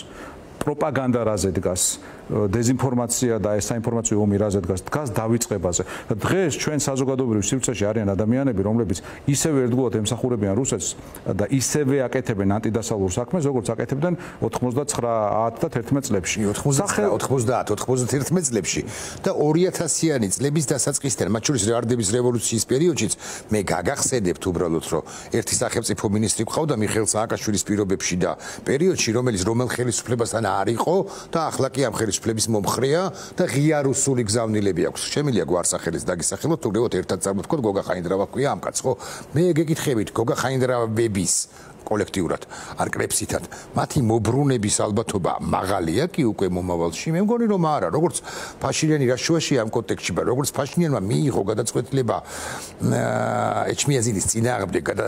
პროპაგანდა რაზე დგას, დეზინფორმაცია და ეს საინფორმაციო ომი რაზე დგას დავიწყებაზე. დღეს ჩვენ საზოგადოებრივ სივრცეში არიან ადამიანები, რომლებიც ისევე ერთგულად ემსახურებიან რუსეთს და ისევე აკეთებენ ანტიდასავლურ საქმეს, როგორც აკეთებდნენ 99 და 11 წლებში. 90-91 წლებში და 2000-იანი წლების დასაწყისიდან, მათ შორის რევარდების რევოლუციის პერიოდშიც მე გაგახსენებთ უბრალოდ, რომ ერთი სახელმწიფო მინისტრი ყავდა მიხეილ სააკაშვილის პირობებში და პერიოდში, რომელიც რომელ ხელისუფლებასთან არ იყო და ახლა კი ამ ხელისუფლების მომხრეა და ღია რუსული გზავნილები აქვს. შემიძლია გვარსახელეს დაგისახელოთ, თუ გრევოთ ერთად წარმოთქოთ გოგა ხაინდრავა ქვია ამ კაცს, ხო? მე გეკითხებით გოგა ხაინდრავების კოლექტიურად არ კრებსითად მათი მობრუნების ალბათობა მაღალია კი უკვე მომავალში მე მგონი რომ არა როგორც ფაშინიანი რაშუაში ამ კონტექსტში და როგორც ფაშინიანმა მიიღო გადაწყვეტილება ეჩმიაზინის წინააღმდეგ და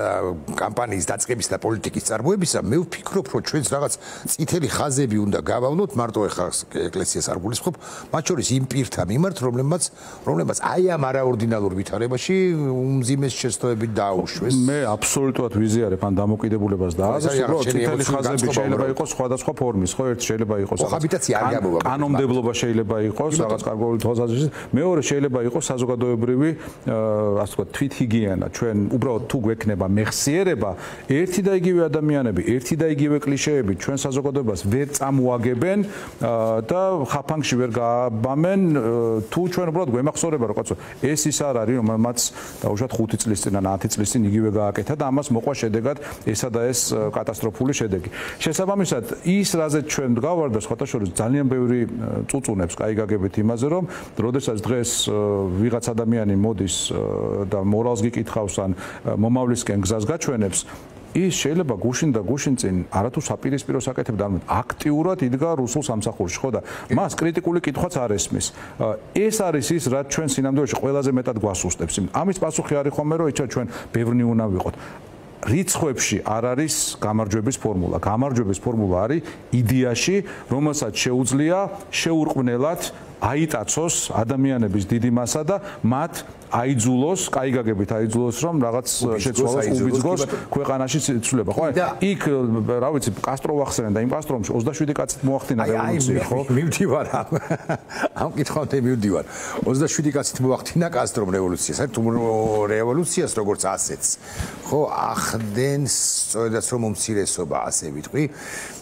კამპანიის დაწყების და პოლიტიკის წარმოებისა მე ვფიქრობ რომ ჩვენს რაღაც წითელი ხაზები უნდა გავავლოთ მარტო ეხა ეკლესიას არ გულისხმობ მათ შორის იმ პირთა მიმართ რომლებმაც აი ამ არაორდინალურ ვითარებაში უმძიმეს შეცდომებით დაუშვეს მე აბსოლუტურად ვიზიარებ ან დამოკიდებულ და ასე რომ წითელი ხაზები შეიძლება იყოს სხვადასხვა ფორმის, ხო, ერთ შეიძლება იყოს კანონმდებლობა შეიძლება იყოს, რაღაც კარგული თვალსაზრისით, მეორე შეიძლება იყოს საზოგადოებრივი, ასე ვთქვათ, თვითჰიგიენა. ჩვენ უბრალოდ თუ გვექნება მეხსიერება, ერთი და იგივე ადამიანები, ერთი და იგივე კლიშეები ჩვენ საზოგადოებას ვერ წამოაგებენ და ხაფანგში ვერ გააბამენ, თუ ჩვენ უბრალოდ გვემახსოვრება, რომ კაცო, ეს ის არ არის, რომელმაც დაუშვათ 5 წლის წინ ან 10 წლის წინ იგივე გააკეთა და ამას მოყვა შედეგად ესა და ეს კატასტროფული შედეგი. შესაბამისად, ის რაზეც ჩვენ გავარდა სხვათა შორის ძალიან ბევრი წუწუნებს კაი გაგებით იმაზე, რომ როდესაც დღეს ვიღაც ადამიანი მოდის და მორალს გიკითხავს ან მომავლისკენ გზას გაჩვენებს, ის შეიძლება გუშინ და გუშინ წინ არათუ საპირისპირო საკეთებდა, ანუ აქტიურად იდგა რუსულ სამსახურში, ხო და მას კრიტიკული კითხვაც არ ესმის. ეს არის ის, რაც ჩვენ სინამდვილეში ყველაზე მეტად გვასუსტებს. ამის პასუხი არის ხოლმე, რომ იცით ჩვენ ბევრნი უნდა ვიყოთ. რიცხვებში არ არის გამარჯვების ფორმულა. გამარჯვების ფორმულა არის იდეაში, რომელსაც შეუძლია შეურყვნელად აიტაცოს ადამიანების დიდი მასა და მათ აიძულოს, კაი გაგებით აიძულოს, რომ რაღაც შეცვალოს, უბიძგოს ქვეყანაში ცვლილება. ხო, იქ რა ვიცი, კასტრო ვახსენე და იმ კასტრომში 27 კაცით მოახდინა რევოლუცია, ხო? მივდივარ ამ კითხვამდე მივდივარ. 27 კაცით მოახდინა კასტრომ რევოლუცია. საერთოდ რევოლუციას როგორც ასეთს, ხო, ახდენს სწორედაც რომ უმცირესობა ასე ვიტყვი.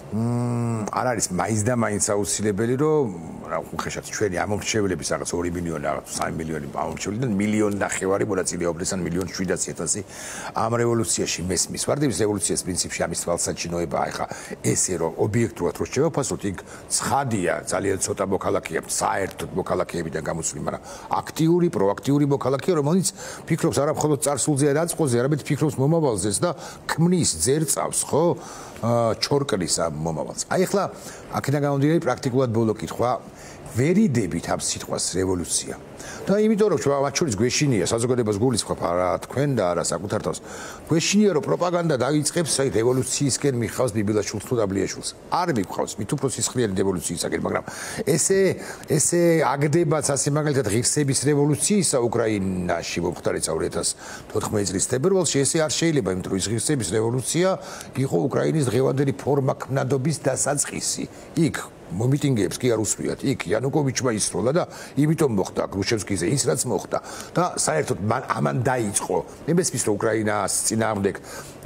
არ არის მაინც და მაინც აუცილებელი რომ რა ხეშად ჩვენი ამომრჩევლების რაღაც 2 მილიონი რაღაც 3 მილიონი ამომრჩევლიდან 1.5 მილიონი მონაწილეობდნენ ან 1.700.000 ამ რევოლუციაში მესმის ვარდების რევოლუციის პრინციპში ამის თვალსაჩინოება ახლა ესე რომ ობიექტურად რო შევაფასოთ იქ ცხადია ძალიან ცოტა მოქალაქეა საერთოდ მოქალაქეებიდან გამოსული მაგრამ აქტიური პროაქტიული მოქალაქეა რომელიც ფიქრობს არა მხოლოდ წარსულზე ან აწყოზე არამედ ფიქრობს მომავალზეც და ქმნის ძერწავს ხო ჩორკრის ამ მომავალს. აი ახლა აქედან გამომდინარე პრაქტიკულად ბოლო კითხვა ვერიდებით ამ სიტყვას რევოლუცია. და იმიტომ რომ მათ შორის გვეშინია საზოგადოებას გულისხმობ არა თქვენ და არა საკუთარ თავს. გვეშინია რომ პროპაგანდა დაიწყებს აი რევოლუციისკენ მიხავს ბიბილაშვილს თუ დაბლიაშვილს. არ მიყავს მით უფრო სისხლიანი რევოლუციისკენ, მაგრამ ესე აგდებაც ასე მაგალითად ღირსების რევოლუციისა უკრაინაში მომხდარიცა 2014 წლის თებერვალში ესე არ შეიძლება, იმიტომ რომ ის ღირსების რევოლუცია იყო უკრაინის დღევანდელი ფორმა ქმნადობის დასაწყისი. იქ მომიტინგეებს კი არ უსვიათ. იქ იანუკოვიჩმა ისროლა და იმიტომ მოხდა გრუშევსკიზე ის რაც მოხდა და საერთოდ ამან დაიწყო. მე მესმის რომ უკრაინას წინააღმდეგ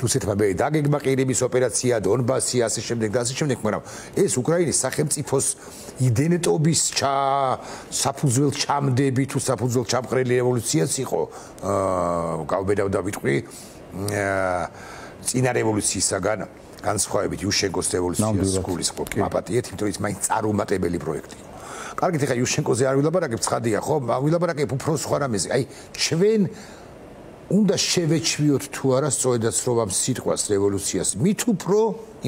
რუსეთმა მე დაგეგმა ყირიმის ოპერაცია, დონბასი, ასე შემდეგ და ასე შემდეგ, მაგრამ ეს უკრაინის სახელმწიფოს იდენტობის საფუძველ ჩამდები თუ საფუძველ ჩამყრელი რევოლუციაც იყო. გავბედავ და ვიტყვი წინა რევოლუციისაგან განსხვავებით იუშენკოს რევოლუციას გულისხმობ. აპატიეთ, იმიტომ რომ ის მაინც წარუმატებელი პროექტი იყო. კარგით, ეხლა იუშენკოზე არ ვილაპარაკებ, ცხადია, ხო? ვილაპარაკებ უფრო სხვა რამეზე. აი, ჩვენ უნდა შევეჩვიოთ თუ არა სწორედაც რომ ამ სიტყვას რევოლუციას მით უფრო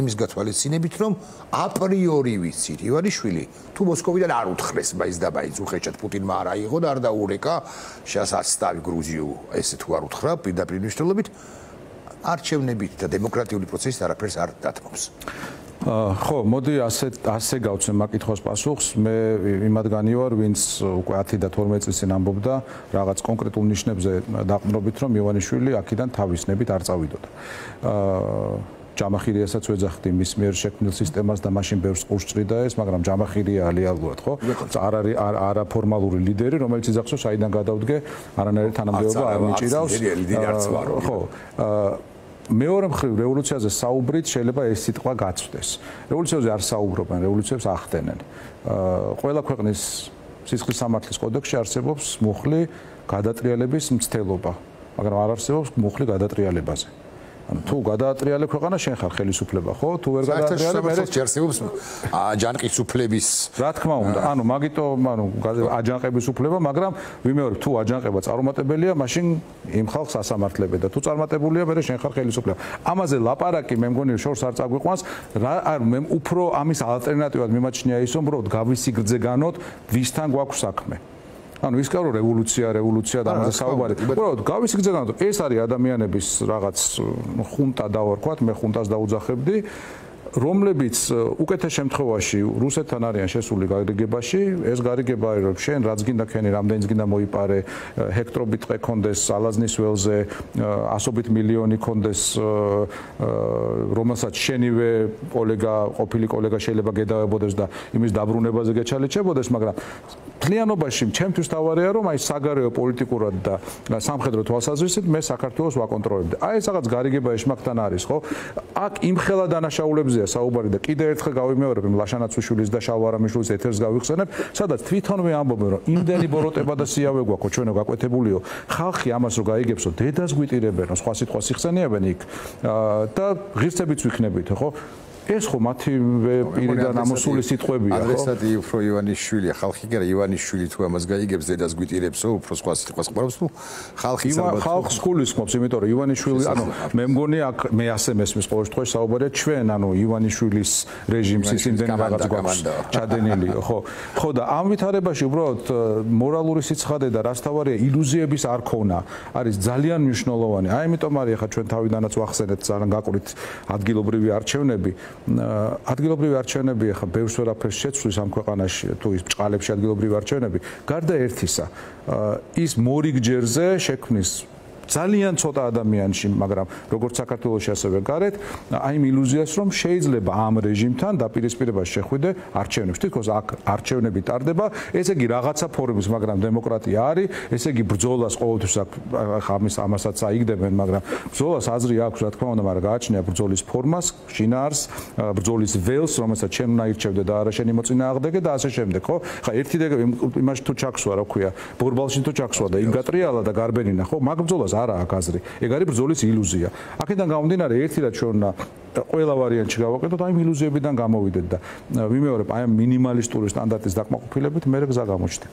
იმის გათვალისწინებით რომ აპრიორი ვიცით ივანიშვილი თუ მოსკოვიდან არ უთხრეს მაინც და მაინც უხეჭად პუტინმა არ აიღო და არ დაურეკა შეასწავი გრუზიუ ესე თუ არ უთხრა პირდაპირ მნიშვნელობით არჩევნებით და დემოკრატიული პროცესით არაფერს არ დათმობს ხო, მოდი ასე გავცემ მაკითხოს პასუხს. მე იმ ადგანი ვარ, ვინც უკვე 10 და 12 წლის წინ ამბობდა რაღაც კონკრეტულ ნიშნებზე დაყრდნობით, რომ ივანიშვილი აქედან თავისნებით არ წავიდოდა. ჯამახირიასაც ვეძახდი მის მიერ შექმნილ სისტემას და მაშინ ბევრს ყურსჭრიდა ეს, მაგრამ ჯამახირია რეალურად, ხო? არ არის არაფორმალური ლიდერი, რომელიც იძახსო საიდან გადავდგე, არანაირი თანამდებობა არ მიჭირავს. ხო. მეორე მხრივ რევოლუციაზე საუბრით შეიძლება ეს სიტყვა გაცვდეს. რევოლუციაზე არ საუბრობენ, რევოლუციებს ახდენენ. ყველა ქვეყნის სისხლის სამართლის კოდექსში არსებობს მუხლი გადატრიალების მცდელობა, მაგრამ არ არსებობს მუხლი გადატრიალებაზე. თუ გადაატრიალებ ქვეყანა შენ ხარ ხელისუფლება, ხო? თუ ვერ გადაატრიალებ, არსებობს აჯანყის უფლების. რა თქმა უნდა, მაგიტომ აჯანყების უფლება, მაგრამ ვიმეორებ, თუ აჯანყება წარუმატებელია, მაშინ იმ ხალხს ასამართლებენ და თუ წარმატებულია, მე შენ ხარ ხელისუფლება. ამაზე ლაპარაკი მე მგონი შორს არ წაგვიყვანს, მე უფრო ამის ალტერნატივად მიმაჩნია ის, რომ უბრალოდ გავისიგრძე განოთ, ვისთან გვაქვს საქმე. ის კარო რევოლუცია და ამაზე საუბარი. უბრალოდ გავისიგრძე განოთ, ეს არის ადამიანების რაღაც ხუნტა დავარქვათ, მე ხუნტას დაუძახებდი, რომლებიც უკეთეს შემთხვევაში რუსეთთან არიან შესული გარიგებაში, ეს გარიგება არის რომ შენ რაც გინდა ქენი, რამდენიც გინდა მოიპარე, ჰექტრობით ტყე კონდეს ალაზნის ველზე, ასობით მილიონი კონდეს, რომელსაც შენივე ყოფილი კოლეგა შეიძლება გედავებოდეს და იმის დაბრუნებაზე გეჩალიჩებოდეს, მაგრამ მთლიანობაში ჩემთვის თავარია რომ აი საგარეო პოლიტიკურად და სამხედრო თვალსაზრისით მე საქართველოს ვაკონტროლებდი. აი ეს რაღაც გარიგება ეშმაკთან არის, ხო? აქ იმხელა დანაშაულებზეა საუბარი და კიდევ ერთხელ გავიმეორებ იმ ლაშანაცუშვილის და შალვარამიშვილის ეთერს გავიხსენებ, სადაც თვითონვე ამბობენ რომ იმდენი ბოროტება და სიავე გვაქვს, ჩვენო გაკვეთებულიო, ხალხი ამას რო გაიგებსო, დედას გვიტირებენო, სხვა სიტყვას იხსენიებენ იქ და ღირსებიც ვიქნებით, ხო? ეს ხო მათივე პირიდან ამოსული სიტყვებია, ხო? ადრესატი უფრო ივანიშვილია, ხალხი კი არა ივანიშვილი თუ ამას გაიგებს, დედას გვიტირებსო, უფრო სხვა სიტყვას ყურებს, თუ ხალხი ხალხს გულისხმობს, იმიტომ რომ ივანიშვილი, მე მგონი აქ მე ასე მესმის ყოველ შემთხვევაში საუბარია ჩვენ, ივანიშვილის რეჟიმს ის იმდენი რაღაც გვაქვს ჩადენილი, ხო? ხო და ამ ვითარებაში უბრალოდ მორალური სიცხადე და რაც თავარია ილუზიების არ ქონა არის ძალიან მნიშვნელოვანი. აი იმიტომ არის ახლა ჩვენ თავიდანაც ვახსენეთ ძალიან გაყრით ადგილობრივი არჩევნები. ადგილობრივი არჩევნები ახლა ბევრს ვერაფერს შეცვლის ამ ქვეყანაში თუ ის ბჭყალებში ადგილობრივი არჩევნები გარდა ერთისა ის მორიგჯერზე შექმნის ძალიან ცოტა ადამიანში, მაგრამ როგორც საქართველოში ასევე გარეთ, აი იმ ილუზიას რომ შეიძლება ამ რეჟიმთან დაპირისპირებაში შეხვიდე არჩევნებს. თითქოს აქ არჩევნები ტარდება, ესე იგი რაღაცა ფორმის, მაგრამ დემოკრატია არის, ესე იგი ბრძოლას ყოველთვის ამასაც აიგდებენ, მაგრამ ბრძოლას აზრი აქვს, რა თქმა უნდა, მაგრამ გააჩნია ბრძოლის ფორმას, შინაარს, ბრძოლის ველს, რომელსაც შენ უნდა ირჩევდე და არა შენი მოწინააღმდეგე და ასე შემდეგ, ხო? ხა ერთი და იმაში თუ ჩაქსვა, რა ქვია, ბორბალში თუ ჩაქსვა და იმ გატრიალა და გარბენინა, ხო? მაგ ბრძოლას არა აქ აზრი. ეგ არის ბრძოლის ილუზია. აქედან გამომდინარე ერთი რაც ჩვენ ყველა ვარიანტში გავაკეთოთ, აი იმ ილუზიებიდან გამოვიდეთ და ვიმეორებ, აი ამ მინიმალისტური სტანდარტის დაკმაყოფილებით მე გზა გამოჩნდა.